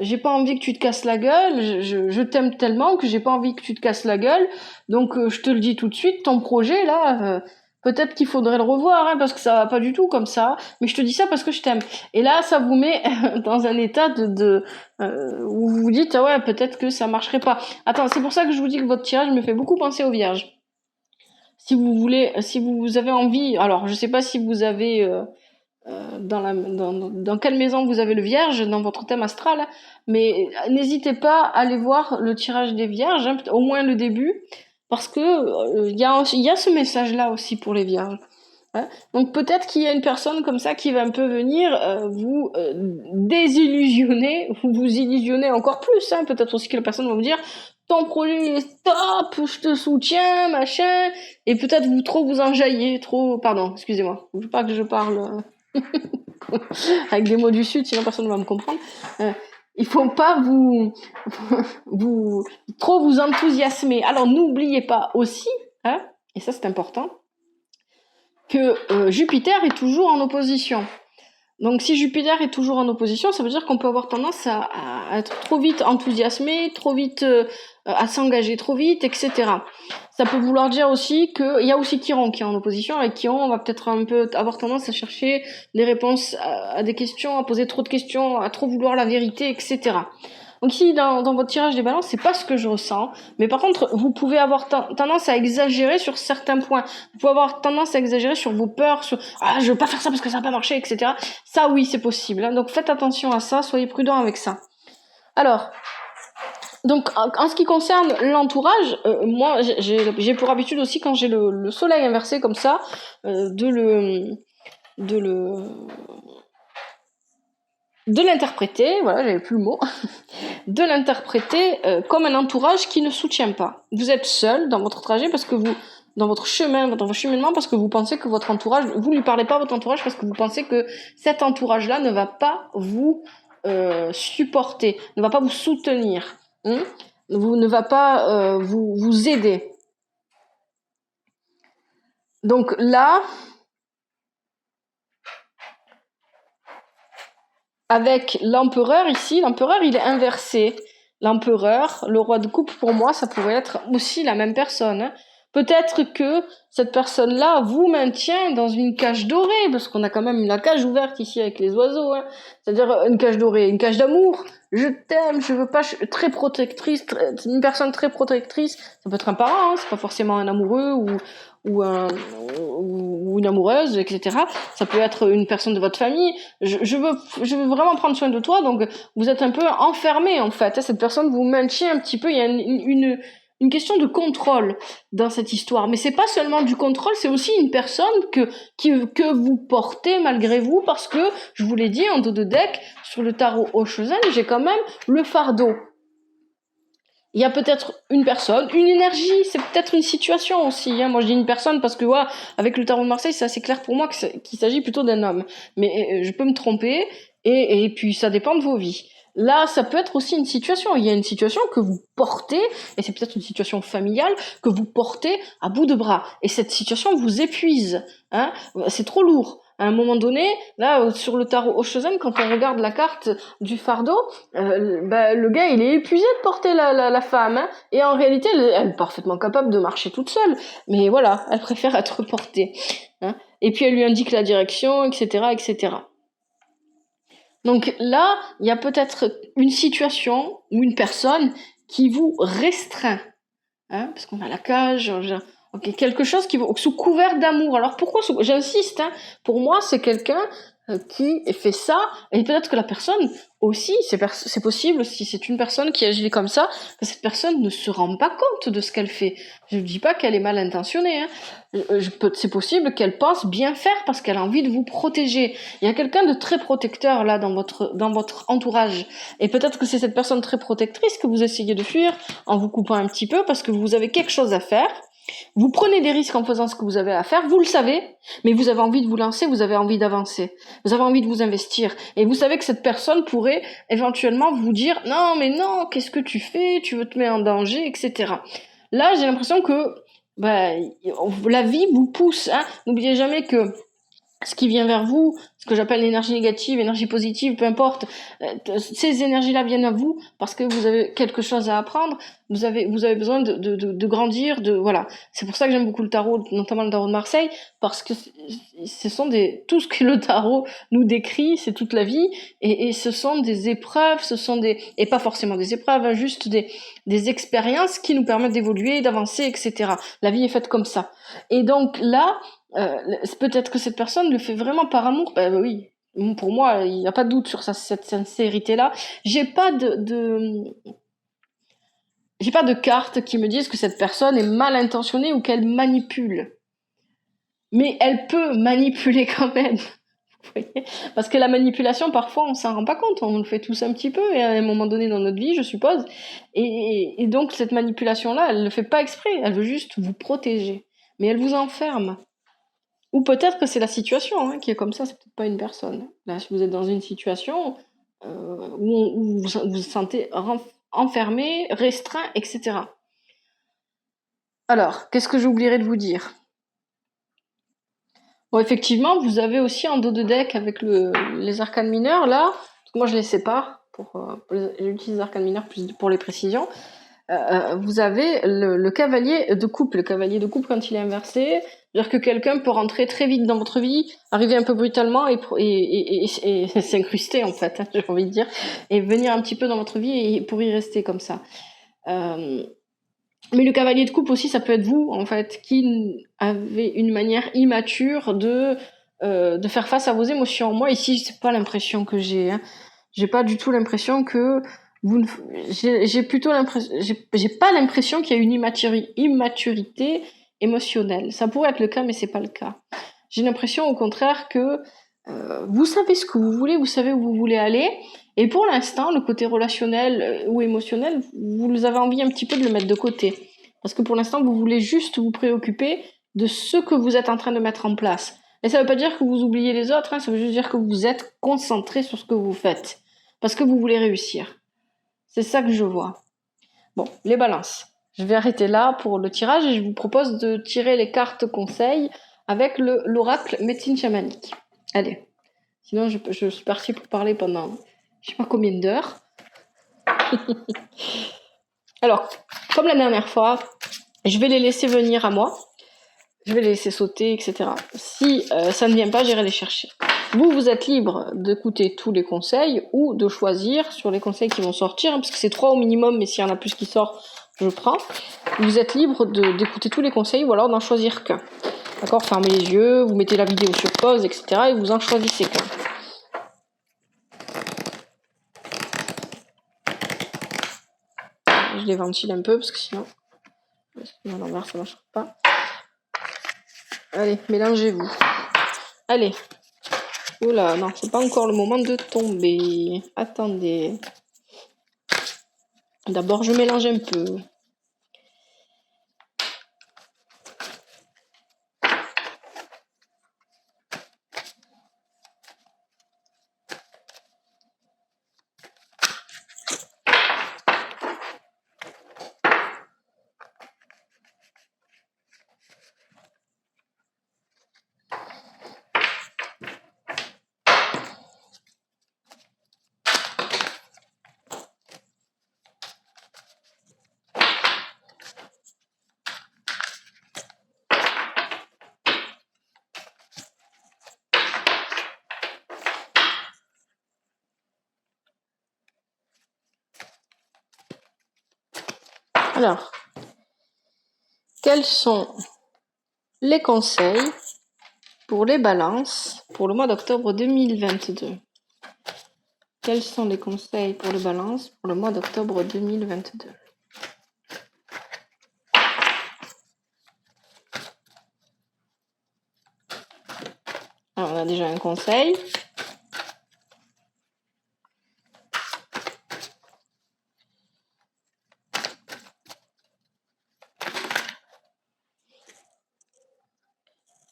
S1: j'ai pas envie que tu te casses la gueule, je t'aime tellement que j'ai pas envie que tu te casses la gueule, donc je te le dis tout de suite, ton projet là, peut-être qu'il faudrait le revoir, hein, parce que ça va pas du tout comme ça, mais je te dis ça parce que je t'aime. Et là, ça vous met dans un état où vous vous dites, ah ouais, peut-être que ça marcherait pas. Attends, c'est pour ça que je vous dis que votre tirage me fait beaucoup penser aux vierges. Si vous voulez, si vous avez envie, alors je sais pas si vous avez dans quelle maison vous avez le vierge dans votre thème astral, mais n'hésitez pas à aller voir le tirage des vierges, hein, au moins le début, parce que il y a ce message-là aussi pour les vierges. Hein. Donc peut-être qu'il y a une personne comme ça qui va un peu venir vous désillusionner, vous illusionner encore plus. Hein. Peut-être aussi que la personne va vous dire ton projet est top, je te soutiens, machin, et peut-être vous enjailler, pardon, excusez-moi, je veux pas que je parle avec des mots du Sud, sinon personne ne va me comprendre. Il faut pas trop vous enthousiasmer. Alors n'oubliez pas aussi, hein, et ça c'est important, que Jupiter est toujours en opposition. Donc si Jupiter est toujours en opposition, ça veut dire qu'on peut avoir tendance à être trop vite enthousiasmé, trop vite à s'engager trop vite, etc. Ça peut vouloir dire aussi qu'il y a aussi Chiron qui est en opposition. Avec Chiron, on va peut-être un peu avoir tendance à chercher des réponses à des questions, à poser trop de questions, à trop vouloir la vérité, etc. Donc ici, dans votre tirage des balances, c'est pas ce que je ressens. Mais par contre, vous pouvez avoir tendance à exagérer sur certains points. Vous pouvez avoir tendance à exagérer sur vos peurs, sur « Ah, je veux pas faire ça parce que ça va pas marcher, etc. » Ça, oui, c'est possible. Hein. Donc faites attention à ça, soyez prudents avec ça. Alors, donc en ce qui concerne l'entourage, moi, j'ai pour habitude aussi, quand j'ai le soleil inversé comme ça, de l'interpréter, voilà, j'avais plus le mot, de l'interpréter comme un entourage qui ne soutient pas. Vous êtes seul dans votre trajet parce que dans votre cheminement, parce que vous pensez que votre entourage, vous lui parlez pas à votre entourage parce que vous pensez que cet entourage-là ne va pas vous supporter, ne va pas vous soutenir, ne va pas vous aider. Donc là, avec l'empereur ici, l'empereur il est inversé. L'empereur, le roi de coupe, pour moi, ça pourrait être aussi la même personne. Hein. Peut-être que cette personne-là vous maintient dans une cage dorée, parce qu'on a quand même la cage ouverte ici avec les oiseaux. Hein. C'est-à-dire une cage dorée, une cage d'amour. Je t'aime, je veux pas, très protectrice, une personne très protectrice. Ça peut être un parent, hein, c'est pas forcément un amoureux ou une amoureuse, etc. Ça peut être une personne de votre famille. Je veux vraiment prendre soin de toi, donc vous êtes un peu enfermé en fait. Cette personne vous maintient un petit peu. Il y a une question de contrôle dans cette histoire. Mais c'est pas seulement du contrôle, c'est aussi une personne que vous portez malgré vous, parce que, je vous l'ai dit, en dos de deck, sur le tarot Oshozen, j'ai quand même le fardeau. Il y a peut-être une personne, une énergie, c'est peut-être une situation aussi. Hein. Moi, je dis une personne parce que, ouais, avec le tarot de Marseille, c'est assez clair pour moi qu'il s'agit plutôt d'un homme. Mais je peux me tromper, et puis ça dépend de vos vies. Là, ça peut être aussi une situation. Il y a une situation que vous portez, et c'est peut-être une situation familiale, que vous portez à bout de bras. Et cette situation vous épuise. Hein. C'est trop lourd. À un moment donné, là, sur le tarot Oshozen, quand on regarde la carte du fardeau, le gars, il est épuisé de porter la femme. Hein. Et en réalité, elle est parfaitement capable de marcher toute seule. Mais voilà, elle préfère être portée. Hein. Et puis, elle lui indique la direction, etc., etc. Donc là, il y a peut-être une situation ou une personne qui vous restreint. Hein, parce qu'on a la cage, okay, quelque chose qui sous couvert d'amour. Alors pourquoi j'insiste, hein, pour moi c'est quelqu'un qui fait ça, et peut-être que la personne aussi, c'est possible, si c'est une personne qui agit comme ça, que cette personne ne se rend pas compte de ce qu'elle fait. Je ne dis pas qu'elle est mal intentionnée, hein. C'est possible qu'elle pense bien faire parce qu'elle a envie de vous protéger. Il y a quelqu'un de très protecteur là dans votre entourage, et peut-être que c'est cette personne très protectrice que vous essayez de fuir en vous coupant un petit peu parce que vous avez quelque chose à faire. Vous prenez des risques en faisant ce que vous avez à faire, vous le savez, mais vous avez envie de vous lancer, vous avez envie d'avancer, vous avez envie de vous investir, et vous savez que cette personne pourrait éventuellement vous dire « Non, mais non, qu'est-ce que tu fais? Tu veux te mettre en danger, etc. » Là, j'ai l'impression que la vie vous pousse. Hein. N'oubliez jamais que ce qui vient vers vous, ce que j'appelle l'énergie négative, énergie positive, peu importe, ces énergies-là viennent à vous parce que vous avez quelque chose à apprendre, vous avez besoin de grandir, voilà. C'est pour ça que j'aime beaucoup le tarot, notamment le tarot de Marseille, parce que ce sont tout ce que le tarot nous décrit, c'est toute la vie, et ce sont des épreuves, et pas forcément des épreuves, hein, juste des expériences qui nous permettent d'évoluer, d'avancer, etc. La vie est faite comme ça. Et donc là, peut-être que cette personne le fait vraiment par amour. Oui, pour moi, il n'y a pas de doute sur cette sincérité-là. J'ai pas de cartes qui me disent que cette personne est mal intentionnée ou qu'elle manipule. Mais elle peut manipuler quand même. Vous voyez ? Parce que la manipulation, parfois, on s'en rend pas compte. On le fait tous un petit peu, et à un moment donné dans notre vie, je suppose. Et donc, cette manipulation-là, elle le fait pas exprès. Elle veut juste vous protéger. Mais elle vous enferme. Ou peut-être que c'est la situation qui est comme ça, c'est peut-être pas une personne. Là, si vous êtes dans une situation où vous vous sentez enfermé, restreint, etc. Alors, qu'est-ce que j'oublierais de vous dire ? Bon, effectivement, vous avez aussi en dos de deck avec les arcanes mineurs, là, parce que moi je les sépare, j'utilise les arcanes mineurs plus pour les précisions. Vous avez le cavalier de coupe. Le cavalier de coupe, quand il est inversé, c'est-à-dire que quelqu'un peut rentrer très vite dans votre vie, arriver un peu brutalement et s'incruster, en fait, hein, j'ai envie de dire, et venir un petit peu dans votre vie et pour y rester comme ça. Mais le cavalier de coupe aussi, ça peut être vous, en fait, qui avez une manière immature de faire face à vos émotions. Moi, ici, c'est pas l'impression que j'ai. Hein. J'ai pas du tout l'impression que j'ai plutôt l'impression, j'ai pas l'impression qu'il y a une immaturité émotionnelle. Ça pourrait être le cas, mais c'est pas le cas. J'ai l'impression, au contraire, que vous savez ce que vous voulez, vous savez où vous voulez aller, et pour l'instant, le côté relationnel ou émotionnel, vous avez envie un petit peu de le mettre de côté. Parce que pour l'instant, vous voulez juste vous préoccuper de ce que vous êtes en train de mettre en place. Et ça veut pas dire que vous oubliez les autres, hein, ça veut juste dire que vous êtes concentré sur ce que vous faites. Parce que vous voulez réussir. C'est ça que je vois. Bon, les balances. Je vais arrêter là pour le tirage et je vous propose de tirer les cartes conseils avec l'oracle médecine chamanique. Allez. Sinon, je suis partie pour parler pendant je sais pas combien d'heures. Alors, comme la dernière fois, je vais les laisser venir à moi. Je vais les laisser sauter, etc. Si ça ne vient pas, j'irai les chercher. Vous êtes libre d'écouter tous les conseils ou de choisir sur les conseils qui vont sortir, parce que c'est 3 au minimum, mais s'il y en a plus qui sortent, je prends. Vous êtes libre d'écouter tous les conseils ou alors d'en choisir qu'un. D'accord ? Fermez les yeux, vous mettez la vidéo sur pause, etc. et vous en choisissez qu'un. Je les ventile un peu, parce que sinon... Non, à l'envers, ça ne marchera pas. Allez, mélangez-vous. Allez. Oula, non, c'est pas encore le moment de tomber. Attendez. D'abord, je mélange un peu. Alors, quels sont les conseils pour les balances pour le mois d'octobre 2022? Quels sont les conseils pour les balances pour le mois d'octobre 2022? Alors, on a déjà un conseil.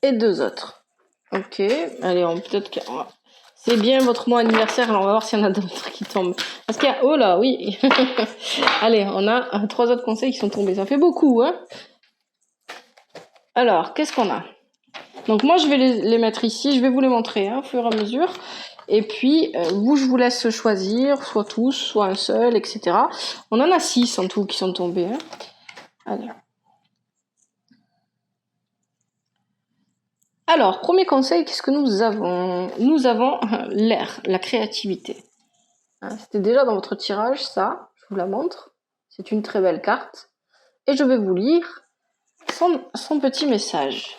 S1: Et deux autres. Ok, allez, peut-être que c'est bien votre mois anniversaire, alors on va voir s'il y en a d'autres qui tombent. Parce qu'il y a, oh là, oui. Allez, on a trois autres conseils qui sont tombés. Ça fait beaucoup, hein. Alors, qu'est-ce qu'on a? Donc moi, je vais les mettre ici. Je vais vous les montrer au fur et à mesure. Et puis, vous, je vous laisse choisir, soit tous, soit un seul, etc. On en a 6 en tout qui sont tombés. Hein. Allez. Alors, premier conseil, qu'est-ce que nous avons? Nous avons l'air, la créativité. C'était déjà dans votre tirage, ça. Je vous la montre. C'est une très belle carte. Et je vais vous lire son petit message.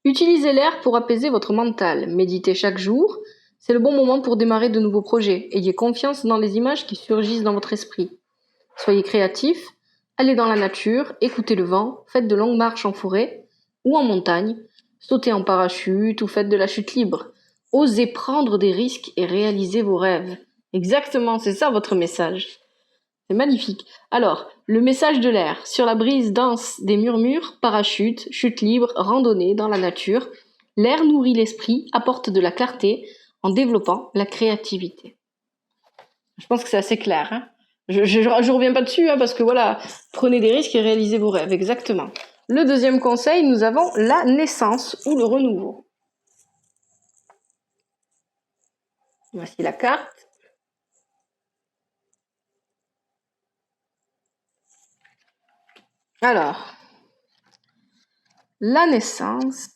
S1: Utilisez l'air pour apaiser votre mental. Méditez chaque jour. C'est le bon moment pour démarrer de nouveaux projets. Ayez confiance dans les images qui surgissent dans votre esprit. Soyez créatif. Allez dans la nature, écoutez le vent, faites de longues marches en forêt ou en montagne, sautez en parachute ou faites de la chute libre. Osez prendre des risques et réaliser vos rêves. Exactement, c'est ça votre message. C'est magnifique. Alors, le message de l'air. Sur la brise danse des murmures, parachute, chute libre, randonnée dans la nature. L'air nourrit l'esprit, apporte de la clarté en développant la créativité. Je pense que c'est assez clair. Hein, je reviens pas dessus parce que voilà, prenez des risques et réalisez vos rêves. Exactement. Le deuxième conseil, nous avons la naissance ou le renouveau. Voici la carte. Alors, la naissance.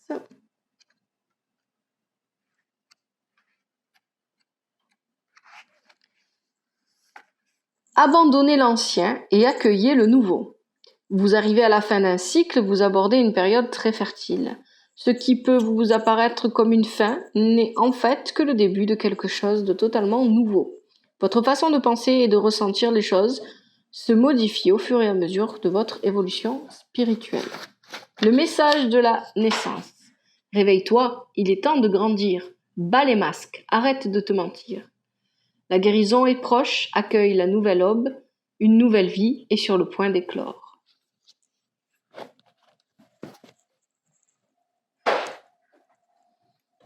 S1: Abandonnez l'ancien et accueillez le nouveau. Vous arrivez à la fin d'un cycle, vous abordez une période très fertile. Ce qui peut vous apparaître comme une fin n'est en fait que le début de quelque chose de totalement nouveau. Votre façon de penser et de ressentir les choses se modifie au fur et à mesure de votre évolution spirituelle. Le message de la naissance. Réveille-toi, il est temps de grandir. Bats les masques, arrête de te mentir. La guérison est proche, accueille la nouvelle aube, une nouvelle vie est sur le point d'éclore.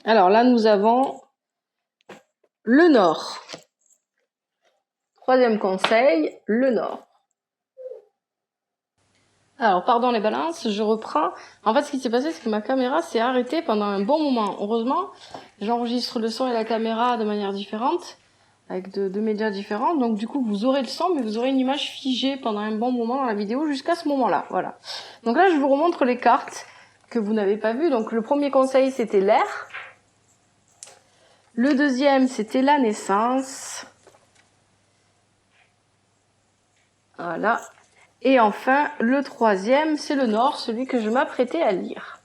S1: Alors là, nous avons le Nord. Troisième conseil, le Nord. Alors, pardon les balances, je reprends. En fait, ce qui s'est passé, c'est que ma caméra s'est arrêtée pendant un bon moment. Heureusement, j'enregistre le son et la caméra de manière différente, avec deux médias différents. Donc, du coup, vous aurez le son, mais vous aurez une image figée pendant un bon moment dans la vidéo jusqu'à ce moment-là. Voilà. Donc là, je vous remontre les cartes que vous n'avez pas vues. Donc, le premier conseil, c'était l'air. Le deuxième, c'était la naissance. Voilà. Et enfin, le troisième, c'est le Nord, celui que je m'apprêtais à lire.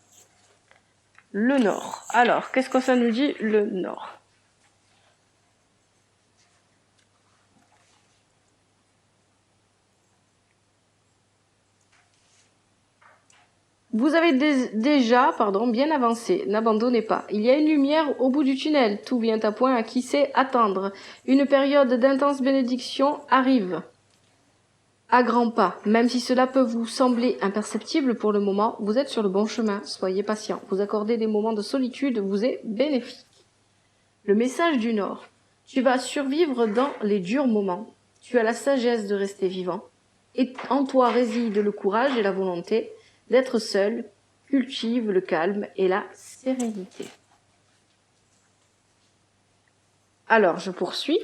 S1: Le Nord. Alors, qu'est-ce que ça nous dit, le Nord? Vous avez déjà bien avancé, n'abandonnez pas. Il y a une lumière au bout du tunnel, tout vient à point à qui sait attendre. Une période d'intense bénédiction arrive. À grands pas, même si cela peut vous sembler imperceptible pour le moment, vous êtes sur le bon chemin, soyez patient. Vous accorder des moments de solitude vous est bénéfique. Le message du Nord. Tu vas survivre dans les durs moments. Tu as la sagesse de rester vivant. Et en toi réside le courage et la volonté d'être seul. Cultive le calme et la sérénité. Alors, je poursuis.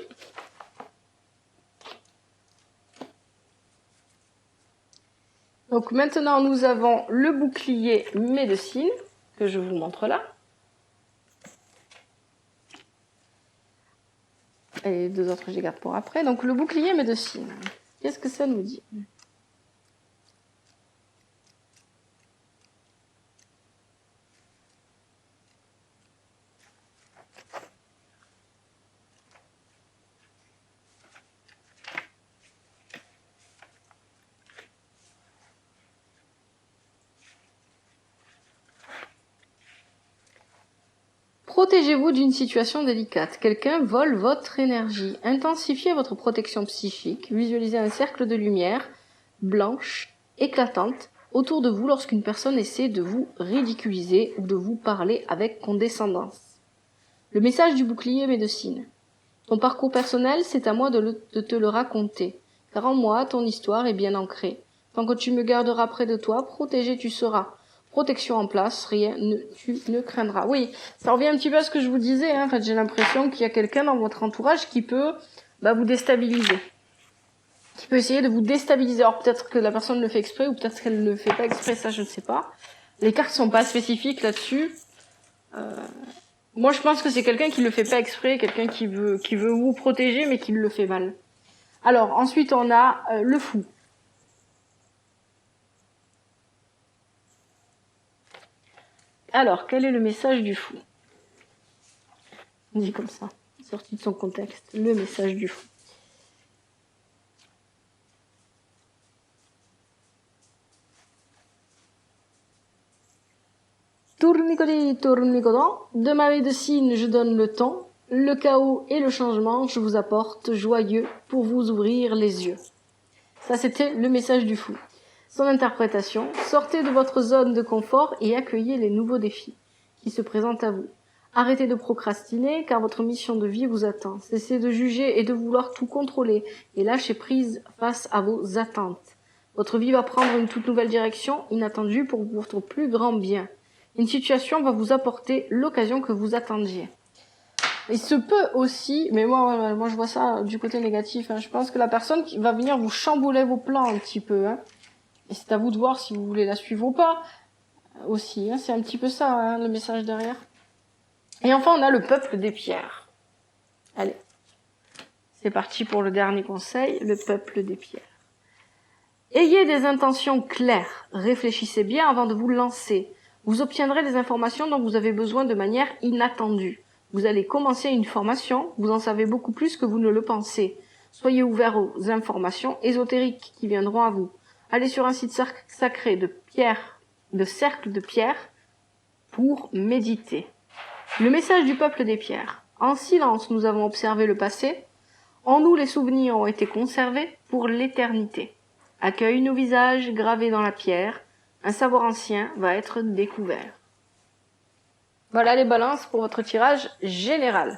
S1: Donc maintenant, nous avons le bouclier médecine, que je vous montre là. Et les deux autres, je les garde pour après. Donc le bouclier médecine, qu'est-ce que ça nous dit ? Protégez-vous d'une situation délicate. Quelqu'un vole votre énergie. Intensifiez votre protection psychique. Visualisez un cercle de lumière blanche, éclatante, autour de vous lorsqu'une personne essaie de vous ridiculiser ou de vous parler avec condescendance. Le message du bouclier médecine. Ton parcours personnel, c'est à moi de te le raconter. Car en moi, ton histoire est bien ancrée. Tant que tu me garderas près de toi, protégé tu seras. Protection en place, tu ne craindras. Oui, ça revient un petit peu à ce que je vous disais. En fait, j'ai l'impression qu'il y a quelqu'un dans votre entourage qui peut vous déstabiliser. Qui peut essayer de vous déstabiliser. Alors peut-être que la personne le fait exprès ou peut-être qu'elle ne le fait pas exprès, ça je ne sais pas. Les cartes sont pas spécifiques là-dessus. Moi je pense que c'est quelqu'un qui le fait pas exprès, quelqu'un qui veut vous protéger mais qui le fait mal. Alors ensuite on a le fou. Alors quel est le message du fou? On dit comme ça, sorti de son contexte, le message du fou. Tournicoli, tournicodon, de ma médecine je donne le ton, le chaos et le changement je vous apporte joyeux pour vous ouvrir les yeux. Ça c'était le message du fou. Son interprétation, sortez de votre zone de confort et accueillez les nouveaux défis qui se présentent à vous. Arrêtez de procrastiner car votre mission de vie vous attend. Cessez de juger et de vouloir tout contrôler et lâchez prise face à vos attentes. Votre vie va prendre une toute nouvelle direction, inattendue pour votre plus grand bien. Une situation va vous apporter l'occasion que vous attendiez. Il se peut aussi, mais moi je vois ça du côté négatif, hein. Je pense que la personne qui va venir vous chambouler vos plans un petit peu, hein. Et c'est à vous de voir si vous voulez la suivre ou pas. Aussi, hein. C'est un petit peu ça, hein, le message derrière. Et enfin, on a le peuple des pierres. Allez. C'est parti pour le dernier conseil, le peuple des pierres. Ayez des intentions claires. Réfléchissez bien avant de vous lancer. Vous obtiendrez des informations dont vous avez besoin de manière inattendue. Vous allez commencer une formation, vous en savez beaucoup plus que vous ne le pensez. Soyez ouverts aux informations ésotériques qui viendront à vous. Allez sur un site sacré de cercle de pierre pour méditer. Le message du peuple des pierres. En silence, nous avons observé le passé. En nous, les souvenirs ont été conservés pour l'éternité. Accueille nos visages gravés dans la pierre. Un savoir ancien va être découvert. Voilà les balances pour votre tirage général.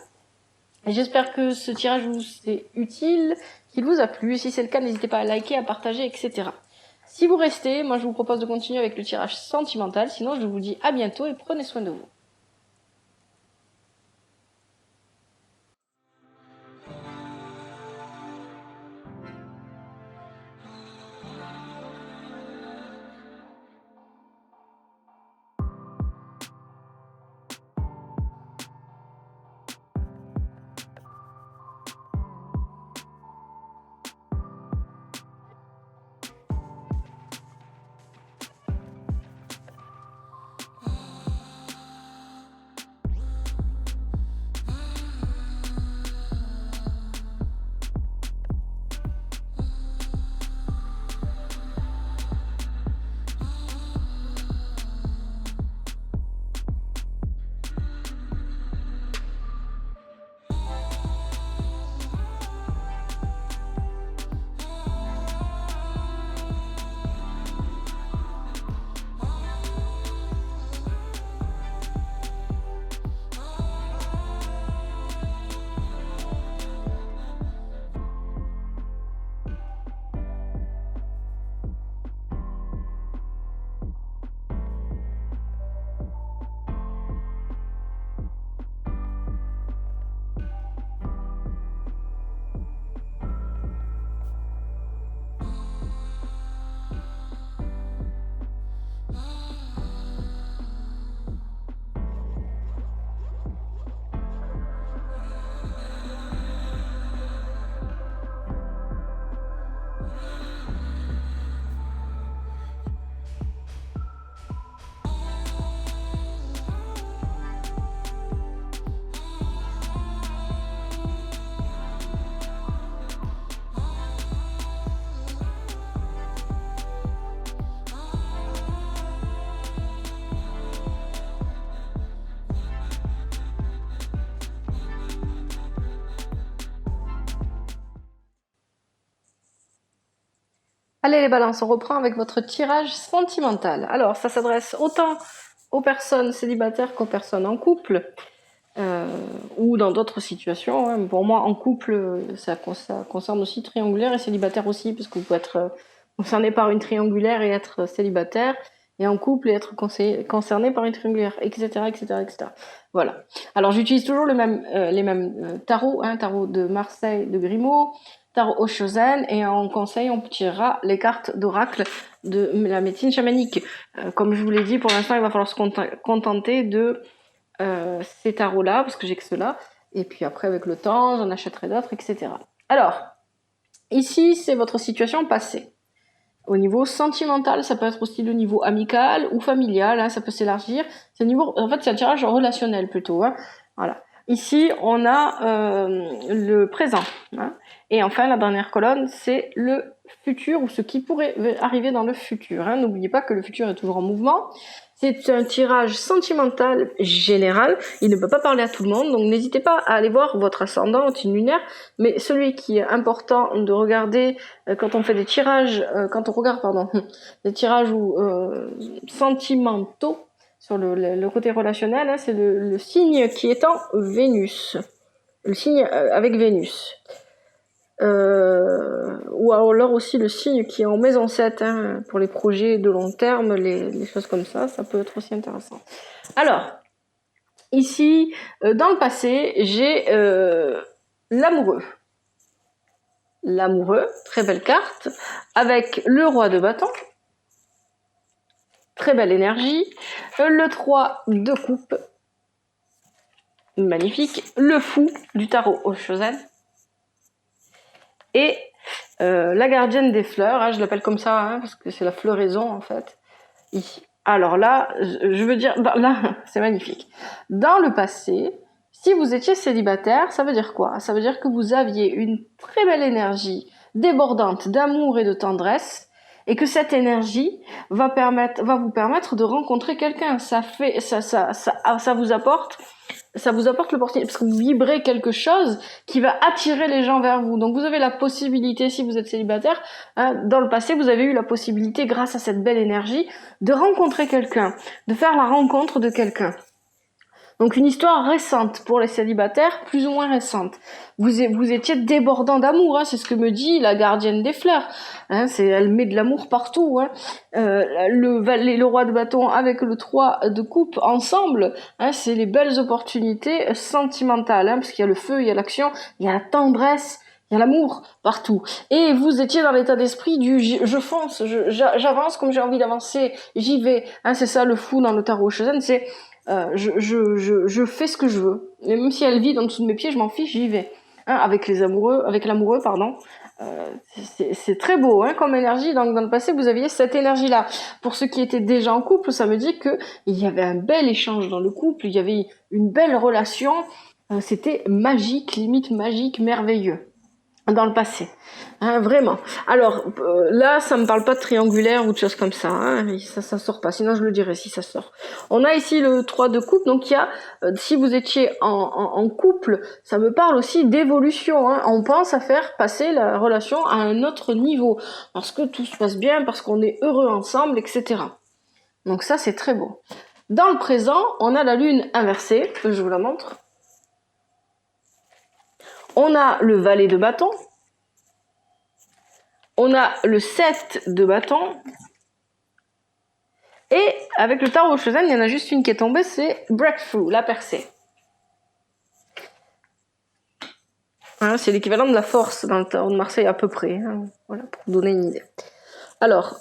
S1: J'espère que ce tirage vous est utile, qu'il vous a plu. Si c'est le cas, n'hésitez pas à liker, à partager, etc. Si vous restez, moi je vous propose de continuer avec le tirage sentimental. Sinon, je vous dis à bientôt et prenez soin de vous. Allez les balances, on reprend avec votre tirage sentimental. Alors, ça s'adresse autant aux personnes célibataires qu'aux personnes en couple, ou dans d'autres situations, hein. Pour moi, en couple, ça concerne aussi triangulaire et célibataire aussi, parce que vous pouvez être concerné par une triangulaire et être célibataire, et en couple et être concerné par une triangulaire, etc., etc., etc. Voilà. Alors, j'utilise toujours les mêmes tarots, hein, tarot de Marseille, de Grimaud, tarot Oshozen, et en conseil, on tirera les cartes d'oracle de la médecine chamanique. Comme je vous l'ai dit, pour l'instant, il va falloir se contenter de ces tarots-là, parce que j'ai que ceux-là. Et puis après, avec le temps, j'en achèterai d'autres, etc. Alors, ici, c'est votre situation passée. Au niveau sentimental, ça peut être aussi le niveau amical ou familial, hein, ça peut s'élargir. C'est en fait, c'est un tirage relationnel plutôt. Hein. Voilà. Ici, on a le présent. Hein. Et enfin, la dernière colonne, c'est le futur ou ce qui pourrait arriver dans le futur. Hein. N'oubliez pas que le futur est toujours en mouvement. C'est un tirage sentimental général. Il ne peut pas parler à tout le monde, donc n'hésitez pas à aller voir votre ascendant, votre signe lunaire. Mais celui qui est important de regarder quand on fait des tirages, quand on regarde, des tirages sentimentaux sur le côté relationnel, hein, c'est le signe qui est en Vénus. Le signe avec Vénus. Ou alors aussi le signe qui est en maison 7, hein, pour les projets de long terme, les choses comme ça peut être aussi intéressant. Alors, ici, dans le passé, j'ai l'amoureux. L'amoureux, très belle carte, avec le roi de bâton, très belle énergie, le 3 de coupe, magnifique, le fou du tarot Oshozen, et la gardienne des fleurs, hein, je l'appelle comme ça, hein, parce que c'est la floraison en fait. Ici. Alors là, je veux dire, là, c'est magnifique. Dans le passé, si vous étiez célibataire, ça veut dire quoi? Ça veut dire que vous aviez une très belle énergie débordante d'amour et de tendresse, et que cette énergie va vous permettre de rencontrer quelqu'un. Ça vous apporte l'opportunité, parce que vous vibrez quelque chose qui va attirer les gens vers vous. Donc vous avez la possibilité, si vous êtes célibataire, hein, dans le passé, vous avez eu la possibilité, grâce à cette belle énergie, de rencontrer quelqu'un, de faire la rencontre de quelqu'un. Donc une histoire récente pour les célibataires, plus ou moins récente. Vous étiez débordant d'amour, hein, c'est ce que me dit la gardienne des fleurs. Hein, elle met de l'amour partout. Hein. Le roi de bâton avec le 3 de coupe ensemble, hein, c'est les belles opportunités sentimentales, hein, parce qu'il y a le feu, il y a l'action, il y a la tendresse, il y a l'amour partout. Et vous étiez dans l'état d'esprit du je fonce, j'avance comme j'ai envie d'avancer, j'y vais. Hein, c'est ça le fou dans le tarot Oshozen, c'est je fais ce que je veux. Et même si elle vit en dessous de mes pieds, je m'en fiche, j'y vais. Hein, avec l'amoureux, pardon. C'est très beau, hein, comme énergie. Donc, dans le passé, vous aviez cette énergie-là. Pour ceux qui étaient déjà en couple, ça me dit que il y avait un bel échange dans le couple, il y avait une belle relation. C'était magique, limite magique, merveilleux. Dans le passé, hein, vraiment. Alors là, ça me parle pas de triangulaire ou de choses comme ça, hein, ça sort pas. Sinon, je le dirais si ça sort. On a ici le 3 de coupe, donc il y a, si vous étiez en couple, ça me parle aussi d'évolution. Hein. On pense à faire passer la relation à un autre niveau, parce que tout se passe bien, parce qu'on est heureux ensemble, etc. Donc ça, c'est très beau. Dans le présent, on a la lune inversée, je vous la montre. On a le valet de bâton, on a le 7 de bâton, et avec le tarot Oshozen, il y en a juste une qui est tombée, c'est Breakthrough, la percée. Hein, c'est l'équivalent de la force dans le tarot de Marseille à peu près, hein, voilà, pour vous donner une idée. Alors,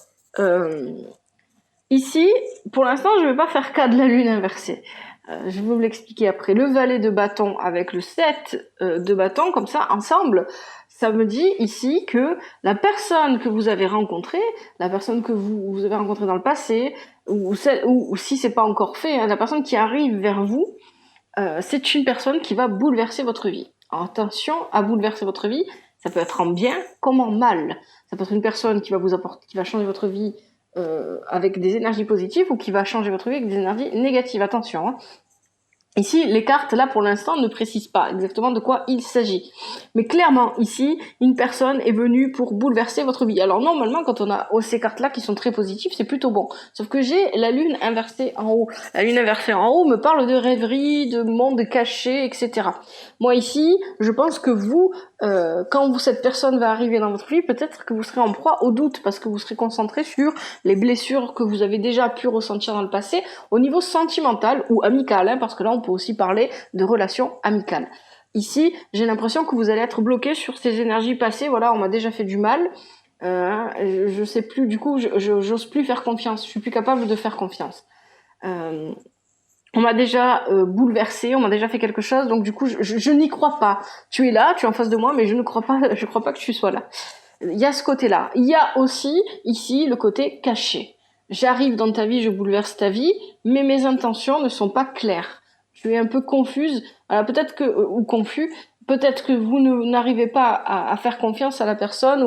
S1: ici, pour l'instant, je ne vais pas faire cas de la lune inversée. Je vais vous l'expliquer après. Le valet de bâton avec le 7 de bâton, comme ça, ensemble, ça me dit ici que la personne que vous avez rencontrée, la personne que vous avez rencontrée dans le passé, ou si c'est pas encore fait, hein, la personne qui arrive vers vous, c'est une personne qui va bouleverser votre vie. Alors, attention à bouleverser votre vie, ça peut être en bien comme en mal. Ça peut être une personne qui va changer votre vie avec des énergies positives, ou qui va changer votre vie avec des énergies négatives. Attention, hein. Ici, les cartes, là, pour l'instant, ne précisent pas exactement de quoi il s'agit. Mais clairement, ici, une personne est venue pour bouleverser votre vie. Alors, normalement, quand on a ces cartes-là qui sont très positives, c'est plutôt bon. Sauf que j'ai la lune inversée en haut. La lune inversée en haut me parle de rêverie, de monde caché, etc. Moi, ici, je pense que vous, quand cette personne va arriver dans votre vie, peut-être que vous serez en proie au doute, parce que vous serez concentré sur les blessures que vous avez déjà pu ressentir dans le passé, au niveau sentimental ou amical, hein, parce que là, on peut aussi parler de relations amicales. Ici, j'ai l'impression que vous allez être bloqué sur ces énergies passées. Voilà, on m'a déjà fait du mal. Je sais plus, du coup, j'ose plus faire confiance. Je suis plus capable de faire confiance. On m'a déjà bouleversé, on m'a déjà fait quelque chose, donc du coup, je n'y crois pas. Tu es là, tu es en face de moi, mais je ne crois pas, je crois pas que tu sois là. Il y a ce côté-là. Il y a aussi ici le côté caché. J'arrive dans ta vie, je bouleverse ta vie, mais mes intentions ne sont pas claires. Tu es un peu confuse, peut-être que ou confus. Peut-être que vous n'arrivez pas à faire confiance à la personne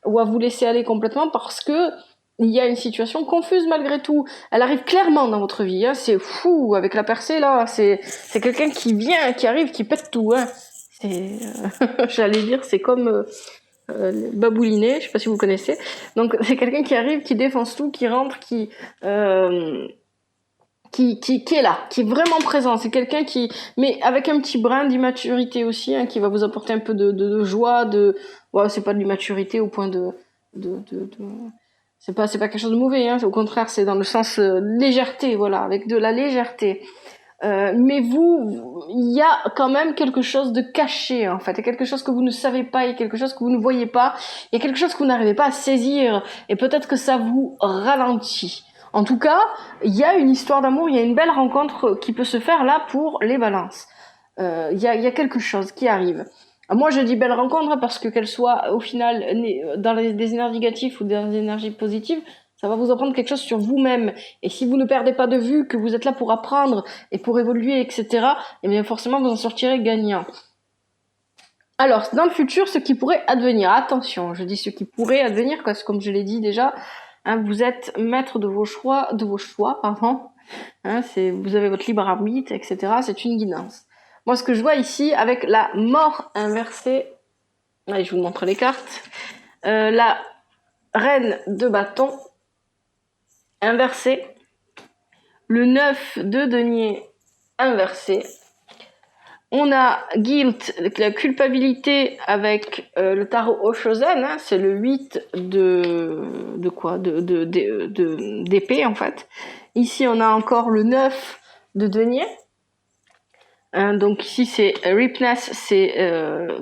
S1: ou à vous laisser aller complètement parce que il y a une situation confuse malgré tout. Elle arrive clairement dans votre vie. Hein. C'est fou avec la percée là. C'est quelqu'un qui vient, qui arrive, qui pète tout. Hein. C'est j'allais dire, c'est comme Baboulinet, je sais pas si vous connaissez. Donc c'est quelqu'un qui arrive, qui défonce tout, qui rentre, qui est là, qui est vraiment présent. C'est quelqu'un mais avec un petit brin d'immaturité aussi, hein, qui va vous apporter un peu de joie, ouais, c'est pas de l'immaturité au point de c'est pas quelque chose de mauvais, hein. Au contraire, c'est dans le sens légèreté, voilà, avec de la légèreté. Mais vous, il y a quand même quelque chose de caché, en fait. Il y a quelque chose que vous ne savez pas, il y a quelque chose que vous ne voyez pas, il y a quelque chose que vous n'arrivez pas à saisir, et peut-être que ça vous ralentit. En tout cas, il y a une histoire d'amour, il y a une belle rencontre qui peut se faire là pour les balances. Il y a quelque chose qui arrive. Moi, je dis belle rencontre parce que qu'elle soit au final dans des énergies négatives ou dans des énergies positives, ça va vous apprendre quelque chose sur vous-même. Et si vous ne perdez pas de vue que vous êtes là pour apprendre et pour évoluer, etc., eh bien forcément, vous en sortirez gagnant. Alors, dans le futur, ce qui pourrait advenir, attention, je dis ce qui pourrait advenir, parce que comme je l'ai dit déjà, hein, vous êtes maître de vos choix, pardon. Hein, vous avez votre libre arbitre, etc. C'est une guidance. Moi, ce que je vois ici, avec la mort inversée, allez, je vous montre les cartes, la reine de bâton inversée, le 9 de denier inversé, on a guilt, la culpabilité avec le tarot Oshozen, hein, c'est le 8 d'épée en fait. Ici, on a encore le 9 de denier. Donc ici, c'est Reapness, c'est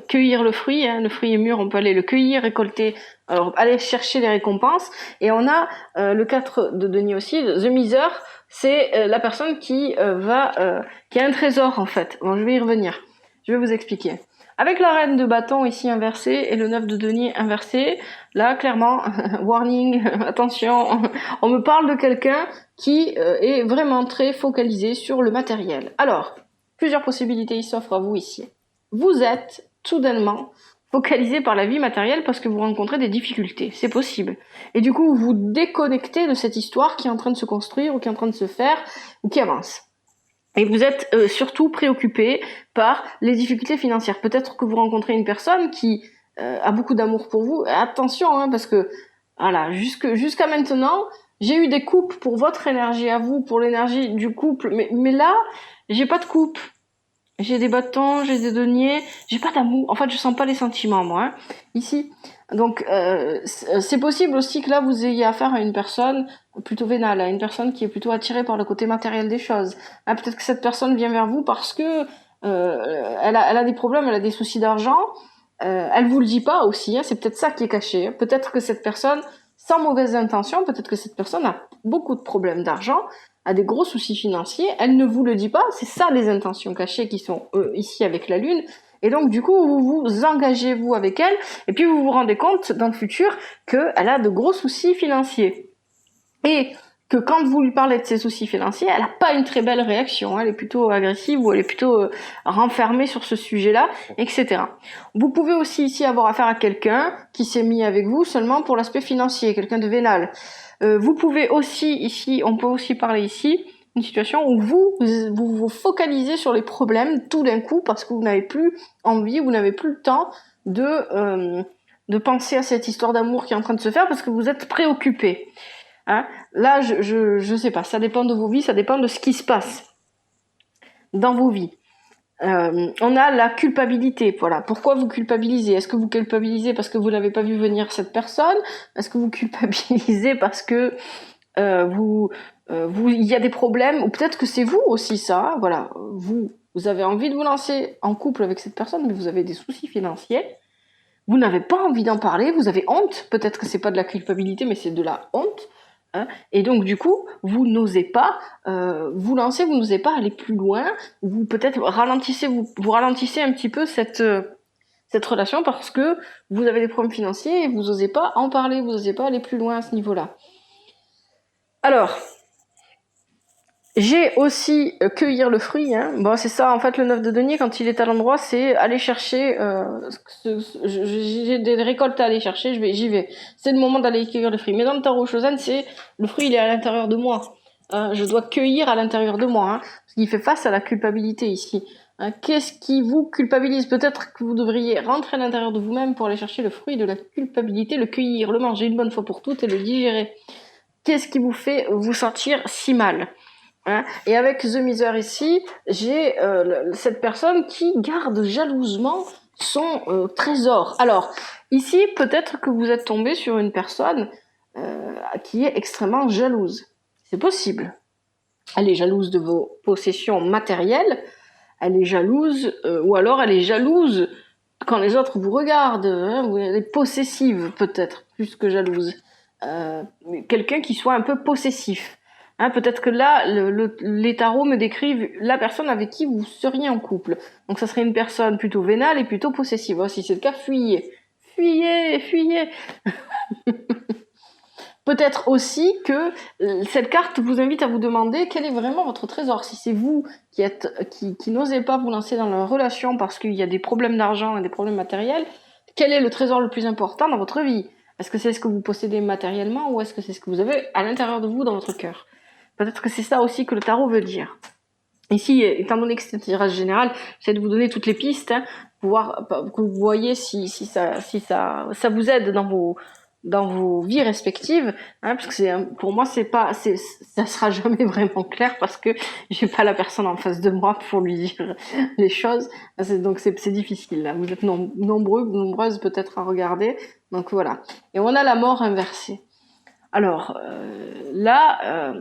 S1: cueillir le fruit. Hein. Le fruit est mûr, on peut aller le cueillir, récolter, alors aller chercher les récompenses. Et on a le 4 de denier aussi, The Miser, c'est la personne qui qui a un trésor en fait. Bon, je vais y revenir. Je vais vous expliquer. Avec la reine de bâton ici inversée et le 9 de denier inversé, là clairement, warning, attention, on me parle de quelqu'un qui est vraiment très focalisé sur le matériel. Alors, plusieurs possibilités y s'offrent à vous ici. Vous êtes soudainement focalisé par la vie matérielle parce que vous rencontrez des difficultés. C'est possible. Et du coup, vous vous déconnectez de cette histoire qui est en train de se construire ou qui est en train de se faire ou qui avance. Et vous êtes surtout préoccupé par les difficultés financières. Peut-être que vous rencontrez une personne qui a beaucoup d'amour pour vous. Attention, hein, parce que voilà, jusqu'à maintenant, j'ai eu des coupes pour votre énergie à vous, pour l'énergie du couple. Mais là, j'ai pas de coupe. J'ai des bâtons, j'ai des deniers, j'ai pas d'amour. En fait, je sens pas les sentiments, moi, hein, ici. Donc, c'est possible aussi que là, vous ayez affaire à une personne plutôt vénale, à une personne qui est plutôt attirée par le côté matériel des choses. Hein, peut-être que cette personne vient vers vous parce que elle a des problèmes, elle a des soucis d'argent. Elle vous le dit pas aussi, hein, c'est peut-être ça qui est caché. Hein. Peut-être que cette personne, sans mauvaise intention, peut-être que cette personne a beaucoup de problèmes d'argent, a des gros soucis financiers, elle ne vous le dit pas, c'est ça les intentions cachées qui sont ici avec la lune, et donc du coup vous vous engagez vous avec elle, et puis vous vous rendez compte dans le futur qu'elle a de gros soucis financiers. Et que quand vous lui parlez de ses soucis financiers, elle n'a pas une très belle réaction, hein, elle est plutôt agressive ou elle est plutôt renfermée sur ce sujet-là, etc. Vous pouvez aussi ici avoir affaire à quelqu'un qui s'est mis avec vous seulement pour l'aspect financier, quelqu'un de vénal. Vous pouvez aussi ici, on peut aussi parler ici, une situation où vous focalisez sur les problèmes tout d'un coup parce que vous n'avez plus envie, vous n'avez plus le temps de penser à cette histoire d'amour qui est en train de se faire parce que vous êtes préoccupé. Hein. Là, je sais pas, ça dépend de vos vies, ça dépend de ce qui se passe dans vos vies. On a la culpabilité, voilà. Pourquoi vous culpabilisez? Est-ce que vous culpabilisez parce que vous n'avez pas vu venir cette personne? Est-ce que vous culpabilisez parce que il y a des problèmes? Ou peut-être que c'est vous aussi ça, voilà. Vous avez envie de vous lancer en couple avec cette personne, mais vous avez des soucis financiers. Vous n'avez pas envie d'en parler, vous avez honte. Peut-être que c'est pas de la culpabilité, mais c'est de la honte. Hein, et donc du coup, vous n'osez pas vous lancer, vous n'osez pas aller plus loin, vous peut-être ralentissez, vous ralentissez un petit peu cette relation parce que vous avez des problèmes financiers et vous n'osez pas en parler, vous n'osez pas aller plus loin à ce niveau-là. Alors, j'ai aussi cueillir le fruit. Hein. Bon, c'est ça, en fait, le 9 de denier, quand il est à l'endroit, c'est aller chercher. J'ai des récoltes à aller chercher, j'y vais. C'est le moment d'aller cueillir le fruit. Mais dans le tarot Shozen, c'est le fruit, il est à l'intérieur de moi. Je dois cueillir à l'intérieur de moi. Hein, parce qu'il fait face à la culpabilité ici. Hein, qu'est-ce qui vous culpabilise? Peut-être que vous devriez rentrer à l'intérieur de vous-même pour aller chercher le fruit de la culpabilité, le cueillir, le manger une bonne fois pour toutes et le digérer. Qu'est-ce qui vous fait vous sentir si mal? Hein, et avec The Miser ici, j'ai cette personne qui garde jalousement son trésor. Alors, ici, peut-être que vous êtes tombé sur une personne qui est extrêmement jalouse. C'est possible. Elle est jalouse de vos possessions matérielles, elle est jalouse, ou alors elle est jalouse quand les autres vous regardent, hein, elle est possessive peut-être, plus que jalouse. Quelqu'un qui soit un peu possessif. Hein, peut-être que là, les tarots me décrivent la personne avec qui vous seriez en couple. Donc ça serait une personne plutôt vénale et plutôt possessive. Si c'est le cas, fuyez. Fuyez, fuyez. Peut-être aussi que cette carte vous invite à vous demander quel est vraiment votre trésor. Si c'est vous qui n'osez pas vous lancer dans la relation parce qu'il y a des problèmes d'argent et des problèmes matériels, quel est le trésor le plus important dans votre vie? Est-ce que c'est ce que vous possédez matériellement ou est-ce que c'est ce que vous avez à l'intérieur de vous, dans votre cœur? Peut-être que c'est ça aussi que le tarot veut dire. Ici, étant donné que c'est un tirage général, j'essaie de vous donner toutes les pistes, hein, pour voir, que vous voyez si ça vous aide dans vos vies respectives, hein, parce que pour moi ça sera jamais vraiment clair parce que j'ai pas la personne en face de moi pour lui dire les choses, donc c'est difficile. Là. Vous êtes nombreuses peut-être à regarder, donc voilà. Et on a la mort inversée. Alors là.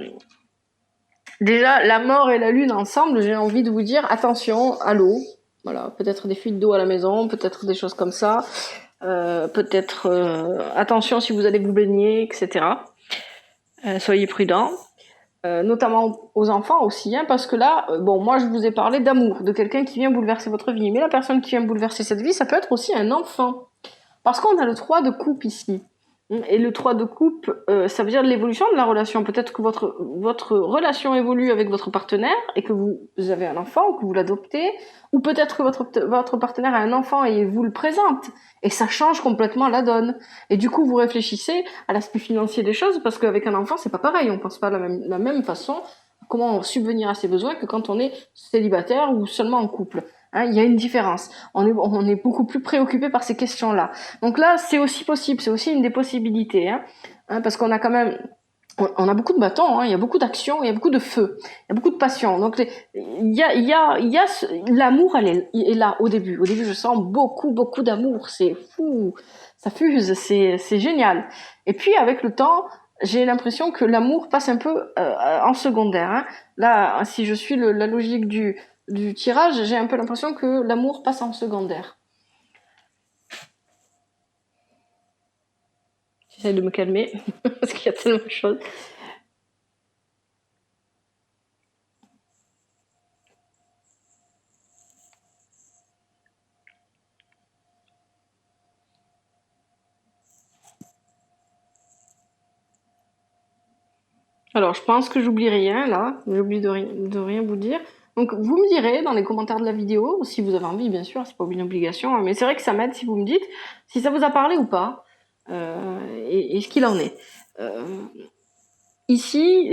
S1: Déjà, la mort et la lune ensemble, j'ai envie de vous dire attention à l'eau. Voilà, peut-être des fuites d'eau à la maison, peut-être des choses comme ça. Peut-être attention si vous allez vous baigner, etc. Soyez prudents. Notamment aux enfants aussi, hein, parce que là, moi je vous ai parlé d'amour, de quelqu'un qui vient bouleverser votre vie. Mais la personne qui vient bouleverser cette vie, ça peut être aussi un enfant. Parce qu'on a le 3 de coupe ici. Et le 3 de coupe, ça veut dire l'évolution de la relation. Peut-être que votre relation évolue avec votre partenaire et que vous avez un enfant ou que vous l'adoptez. Ou peut-être que votre partenaire a un enfant et vous le présente. Et ça change complètement la donne. Et du coup, vous réfléchissez à l'aspect financier des choses parce qu'avec un enfant, c'est pas pareil. On pense pas de la même façon comment subvenir à ses besoins que quand on est célibataire ou seulement en couple. Hein, il y a une différence. On est beaucoup plus préoccupé par ces questions-là. Donc là, c'est aussi possible, c'est aussi une des possibilités, hein, parce qu'on a quand même, on a beaucoup de bâtons, hein, il y a beaucoup d'action, il y a beaucoup de feu, il y a beaucoup de passion. Donc il y a l'amour, elle est là au début. Au début, je sens beaucoup d'amour. C'est fou, ça fuse, c'est génial. Et puis avec le temps, j'ai l'impression que l'amour passe un peu en secondaire. Hein. Là, si je suis la logique du tirage, j'ai un peu l'impression que l'amour passe en secondaire. J'essaie de me calmer, parce qu'il y a tellement de choses. Alors, je pense que j'oublie rien, là. J'oublie de rien vous dire. Donc, vous me direz dans les commentaires de la vidéo, si vous avez envie, bien sûr, c'est pas une obligation, hein, mais c'est vrai que ça m'aide si vous me dites si ça vous a parlé ou pas, et ce qu'il en est. Ici,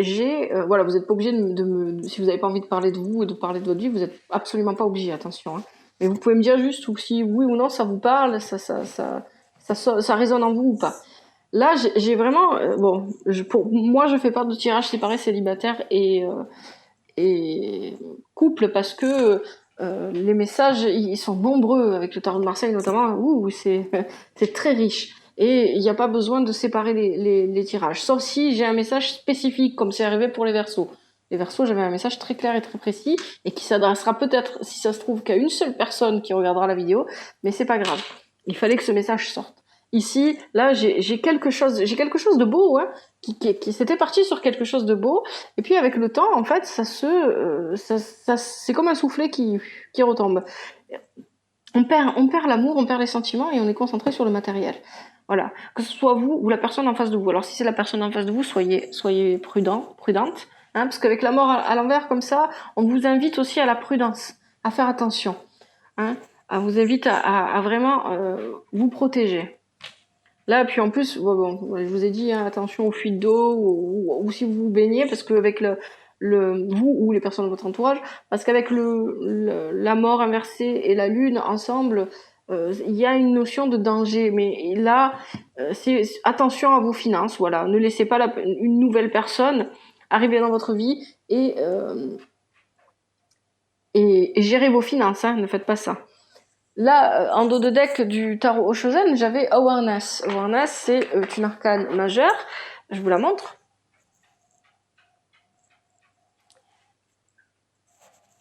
S1: voilà, vous n'êtes pas obligé si vous n'avez pas envie de parler de vous et de parler de votre vie, vous n'êtes absolument pas obligé, attention. Hein. Mais vous pouvez me dire juste si oui ou non ça vous parle, ça résonne en vous ou pas. Là, j'ai vraiment, pour moi, je fais part de tirage séparé célibataire et couple parce que les messages, ils sont nombreux avec le tarot de Marseille notamment. Ouh, c'est très riche. Et il n'y a pas besoin de séparer les tirages. Sauf si j'ai un message spécifique, comme c'est arrivé pour les Verseaux. Les Verseaux, j'avais un message très clair et très précis, et qui s'adressera peut-être, si ça se trouve, qu'à une seule personne qui regardera la vidéo, mais c'est pas grave. Il fallait que ce message sorte. Ici, là, j'ai quelque chose de beau, hein, qui s'était parti sur quelque chose de beau, et puis avec le temps, en fait, c'est comme un soufflet qui retombe. On perd l'amour, on perd les sentiments, et on est concentré sur le matériel. Voilà, que ce soit vous ou la personne en face de vous. Alors si c'est la personne en face de vous, soyez prudente, hein, parce qu'avec la mort à l'envers comme ça, on vous invite aussi à la prudence, à faire attention, hein, on vous invite à vraiment vous protéger. Là, puis en plus, bon, je vous ai dit, hein, attention aux fuites d'eau ou si vous vous baignez, parce qu'avec vous ou les personnes de votre entourage, parce qu'avec la mort inversée et la lune ensemble, il y a une notion de danger. Mais là, c'est attention à vos finances, voilà. Ne laissez pas une nouvelle personne arriver dans votre vie et gérez vos finances, hein, ne faites pas ça. Là, en dos de deck du tarot Oshozen, j'avais Awareness. Awareness, c'est une arcane majeure. Je vous la montre.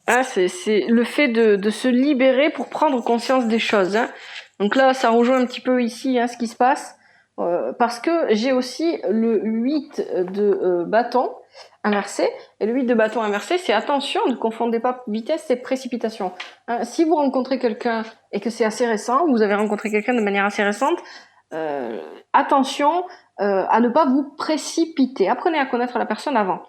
S1: Ah, c'est le fait de se libérer pour prendre conscience des choses. Hein. Donc là, ça rejoint un petit peu ici ce qui se passe. Parce que j'ai aussi le 8 de bâton inversé. Et le 8 de bâton inversé, c'est attention, ne confondez pas vitesse et précipitation. Hein, si vous rencontrez quelqu'un et que c'est assez récent, vous avez rencontré quelqu'un de manière assez récente, attention à ne pas vous précipiter. Apprenez à connaître la personne avant.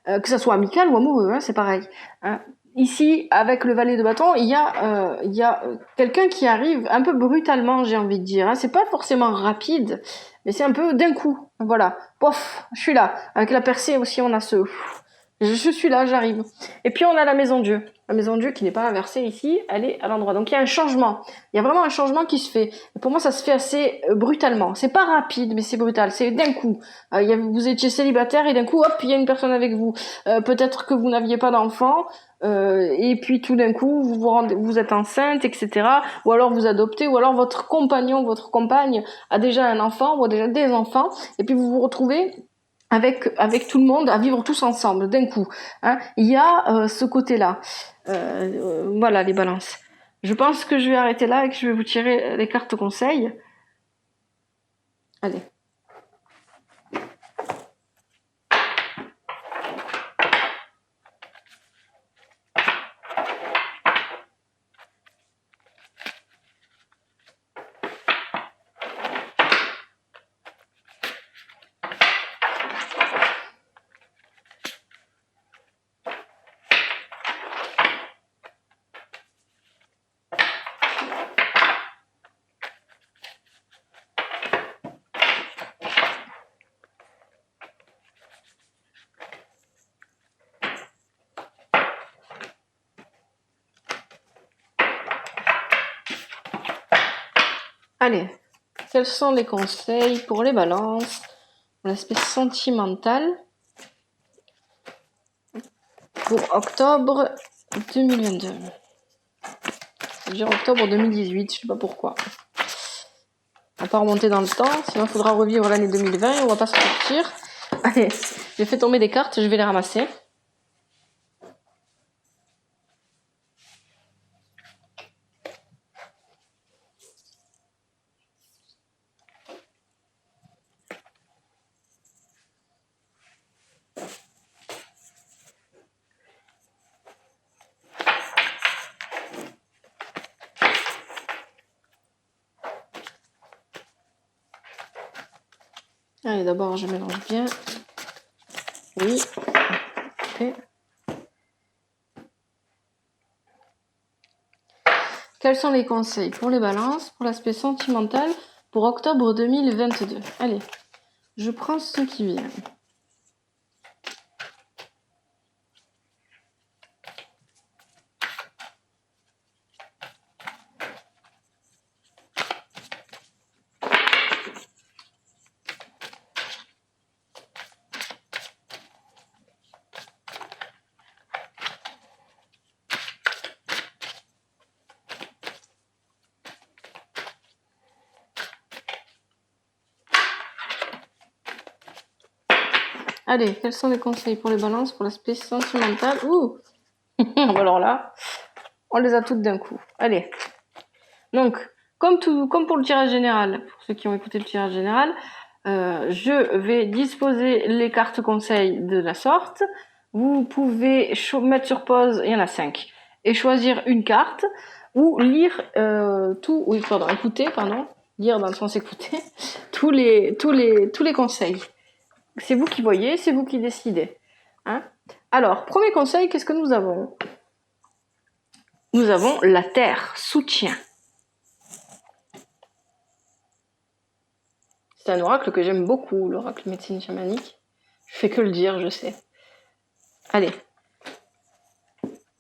S1: Que ça soit amical ou amoureux, hein, c'est pareil. Hein. Ici, avec le valet de bâton, il y a quelqu'un qui arrive un peu brutalement, j'ai envie de dire. Hein. C'est pas forcément rapide, mais c'est un peu d'un coup. Voilà, pof, je suis là. Avec la percée aussi, on a je suis là, j'arrive. Et puis on a la maison Dieu. La maison Dieu qui n'est pas inversée ici, elle est à l'endroit. Donc il y a un changement. Il y a vraiment un changement qui se fait. Et pour moi, ça se fait assez brutalement. C'est pas rapide, mais c'est brutal. C'est d'un coup. Vous étiez célibataire et d'un coup, hop, il y a une personne avec vous. Peut-être que vous n'aviez pas d'enfant. Et puis tout d'un coup, vous êtes enceinte, etc. Ou alors vous adoptez, ou alors votre compagnon, votre compagne a déjà un enfant ou a déjà des enfants. Et puis vous vous retrouvez avec tout le monde à vivre tous ensemble d'un coup. Hein. Il y a ce côté-là. Voilà les balances. Je pense que je vais arrêter là et que je vais vous tirer les cartes conseils. Allez. Allez, quels sont les conseils pour les balances, pour l'aspect sentimental pour octobre 2022. C'est-à-dire octobre 2018, je sais pas pourquoi. On va pas remonter dans le temps, sinon il faudra revivre l'année 2020 et on va pas s'en sortir. Allez, j'ai fait tomber des cartes, je vais les ramasser. Allez, d'abord je mélange bien. Oui. Okay. Quels sont les conseils pour les balances, pour l'aspect sentimental, pour octobre 2022? Allez, je prends ce qui vient. Allez, quels sont les conseils pour les balances, pour l'aspect sentimental? Ouh. Alors là, on les a toutes d'un coup. Allez. Donc, comme pour le tirage général, pour ceux qui ont écouté le tirage général, je vais disposer les cartes conseils de la sorte. Vous pouvez mettre sur pause, il y en a 5, et choisir une carte, ou lire lire dans le sens écouter, tous les conseils. C'est vous qui voyez, c'est vous qui décidez. Hein? Alors, premier conseil, qu'est-ce que nous avons? Nous avons la terre, soutien. C'est un oracle que j'aime beaucoup, l'oracle médecine chamanique. Je fais que le dire, je sais. Allez.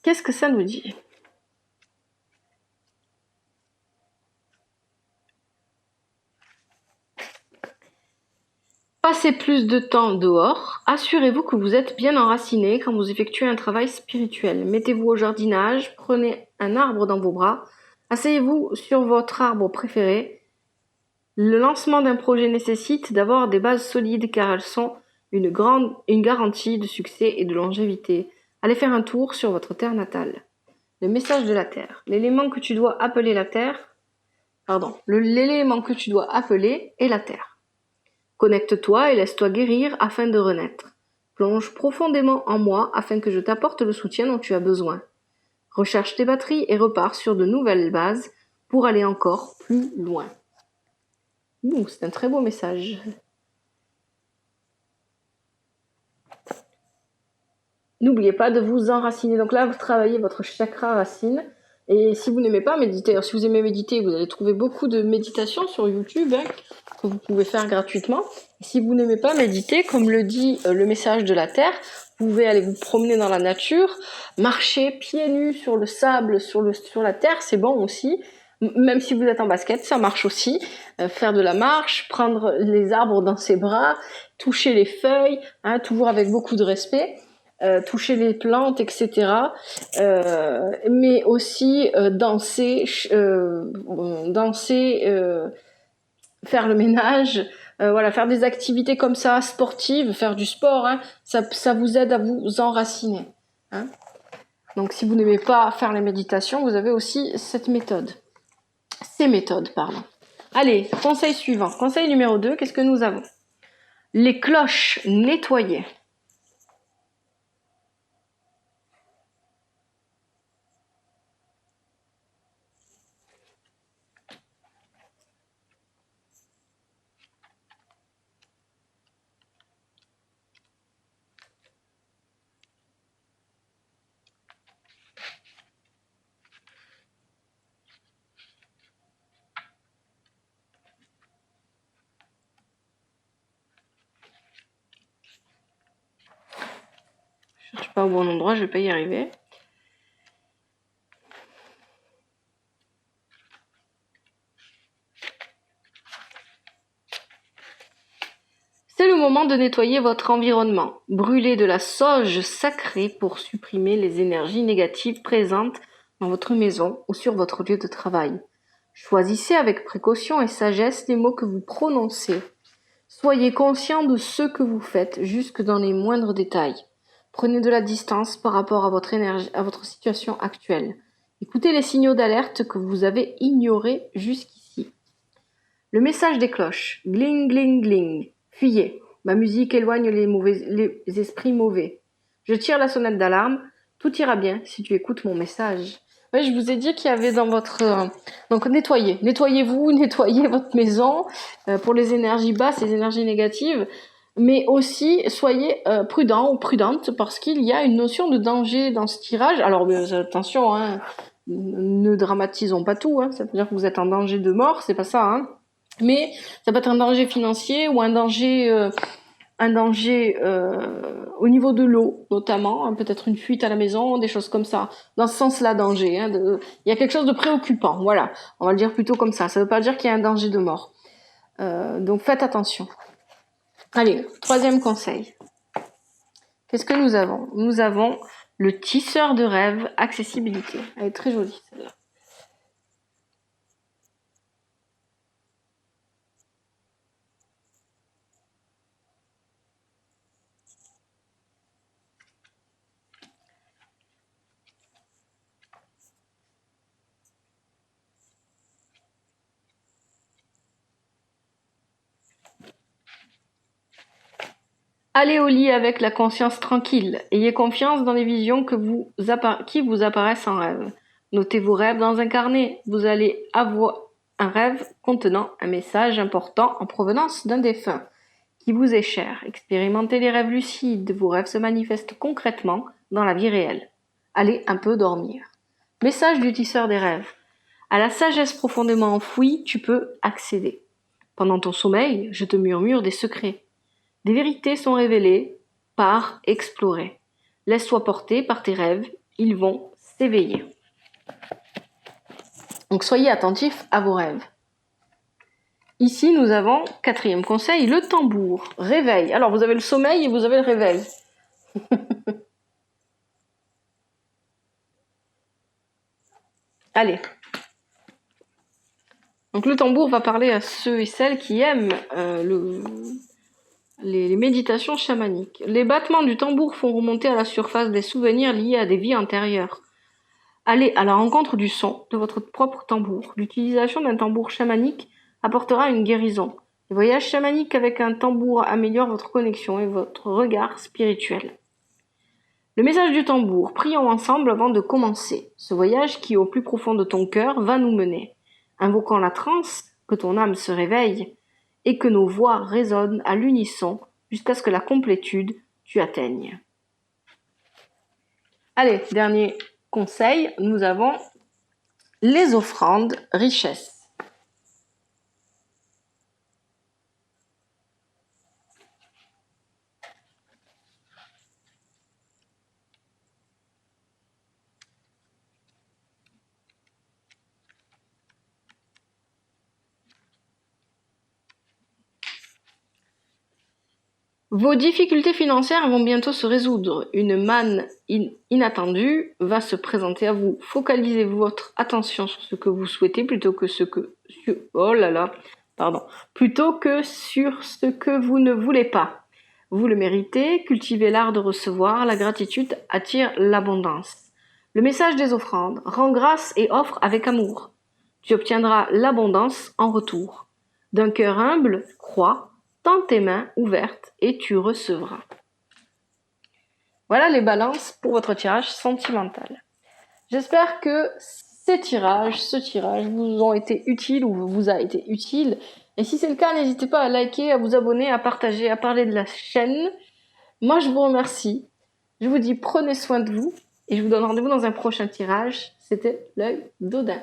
S1: Qu'est-ce que ça nous dit? Passez plus de temps dehors. Assurez-vous que vous êtes bien enraciné quand vous effectuez un travail spirituel. Mettez-vous au jardinage, prenez un arbre dans vos bras, asseyez-vous sur votre arbre préféré. Le lancement d'un projet nécessite d'avoir des bases solides car elles sont une garantie de succès et de longévité. Allez faire un tour sur votre terre natale. Le message de la terre. L'élément que tu dois appeler la terre. L'élément que tu dois appeler est la terre. Connecte-toi et laisse-toi guérir afin de renaître. Plonge profondément en moi afin que je t'apporte le soutien dont tu as besoin. Recharge tes batteries et repars sur de nouvelles bases pour aller encore plus loin. C'est un très beau message. N'oubliez pas de vous enraciner. Donc là, vous travaillez votre chakra racine. Et si vous n'aimez pas méditer, alors si vous aimez méditer, vous allez trouver beaucoup de méditations sur YouTube que vous pouvez faire gratuitement. Et si vous n'aimez pas méditer, comme le dit le message de la Terre, vous pouvez aller vous promener dans la nature, marcher pieds nus sur le sable, sur la terre, c'est bon aussi. Même si vous êtes en basket, ça marche aussi. Faire de la marche, prendre les arbres dans ses bras, toucher les feuilles, toujours avec beaucoup de respect. Toucher les plantes, etc. Mais aussi danser, faire le ménage, faire des activités comme ça, sportives, faire du sport, ça vous aide à vous enraciner. Donc si vous n'aimez pas faire les méditations, vous avez aussi ces méthodes, pardon. Allez, conseil suivant. Conseil numéro 2, qu'est-ce que nous avons? Les cloches nettoyées. Je ne suis pas au bon endroit, je vais pas y arriver. C'est le moment de nettoyer votre environnement. Brûlez de la sauge sacrée pour supprimer les énergies négatives présentes dans votre maison ou sur votre lieu de travail. Choisissez avec précaution et sagesse les mots que vous prononcez. Soyez conscient de ce que vous faites, jusque dans les moindres détails. Prenez de la distance par rapport à votre situation actuelle. Écoutez les signaux d'alerte que vous avez ignorés jusqu'ici. Le message des cloches. Gling, gling, gling. Fuyez. Ma musique éloigne les esprits mauvais. Je tire la sonnette d'alarme. Tout ira bien si tu écoutes mon message. Ouais, je vous ai dit qu'il y avait dans votre... Donc nettoyez. Nettoyez-vous, nettoyez votre maison pour les énergies basses, les énergies négatives. Mais aussi, soyez prudent ou prudente parce qu'il y a une notion de danger dans ce tirage. Alors attention, ne dramatisons pas tout. Ça veut dire que vous êtes en danger de mort, c'est pas ça. Mais ça peut être un danger financier ou un danger au niveau de l'eau, notamment, peut-être une fuite à la maison, des choses comme ça. Dans ce sens-là, danger. Il y a quelque chose de préoccupant, voilà. On va le dire plutôt comme ça. Ça ne veut pas dire qu'il y a un danger de mort. Donc faites attention. Allez, troisième conseil. Qu'est-ce que nous avons? Nous avons le tisseur de rêve, accessibilité. Elle est très jolie, celle-là. Allez au lit avec la conscience tranquille. Ayez confiance dans les visions qui vous apparaissent en rêve. Notez vos rêves dans un carnet. Vous allez avoir un rêve contenant un message important en provenance d'un défunt qui vous est cher. Expérimentez les rêves lucides. Vos rêves se manifestent concrètement dans la vie réelle. Allez un peu dormir. Message du tisseur des rêves. À la sagesse profondément enfouie, tu peux accéder. Pendant ton sommeil, je te murmure des secrets. Des vérités sont révélées par explorer. Laisse-toi porter par tes rêves, ils vont s'éveiller. Donc soyez attentifs à vos rêves. Ici, nous avons, 4e conseil, le tambour. Réveil. Alors, vous avez le sommeil et vous avez le réveil. Allez. Donc, le tambour va parler à ceux et celles qui aiment les méditations chamaniques. Les battements du tambour font remonter à la surface des souvenirs liés à des vies antérieures. Allez à la rencontre du son de votre propre tambour. L'utilisation d'un tambour chamanique apportera une guérison. Les voyages chamaniques avec un tambour améliorent votre connexion et votre regard spirituel. Le message du tambour. Prions ensemble avant de commencer. Ce voyage qui, au plus profond de ton cœur, va nous mener. Invoquant la transe, que ton âme se réveille et que nos voix résonnent à l'unisson jusqu'à ce que la complétude tu atteignes. Allez, dernier conseil, nous avons les offrandes richesse. Vos difficultés financières vont bientôt se résoudre. Une manne inattendue va se présenter à vous. Focalisez votre attention sur ce que vous souhaitez plutôt que sur ce que vous ne voulez pas. Vous le méritez, cultivez l'art de recevoir, la gratitude attire l'abondance. Le message des offrandes, rends grâce et offre avec amour. Tu obtiendras l'abondance en retour. D'un cœur humble, crois, tends tes mains ouvertes et tu recevras. Voilà les balances pour votre tirage sentimental. J'espère que ce tirage vous ont été utiles ou vous a été utile. Et si c'est le cas, n'hésitez pas à liker, à vous abonner, à partager, à parler de la chaîne. Moi, je vous remercie. Je vous dis prenez soin de vous et je vous donne rendez-vous dans un prochain tirage. C'était l'œil d'Odin.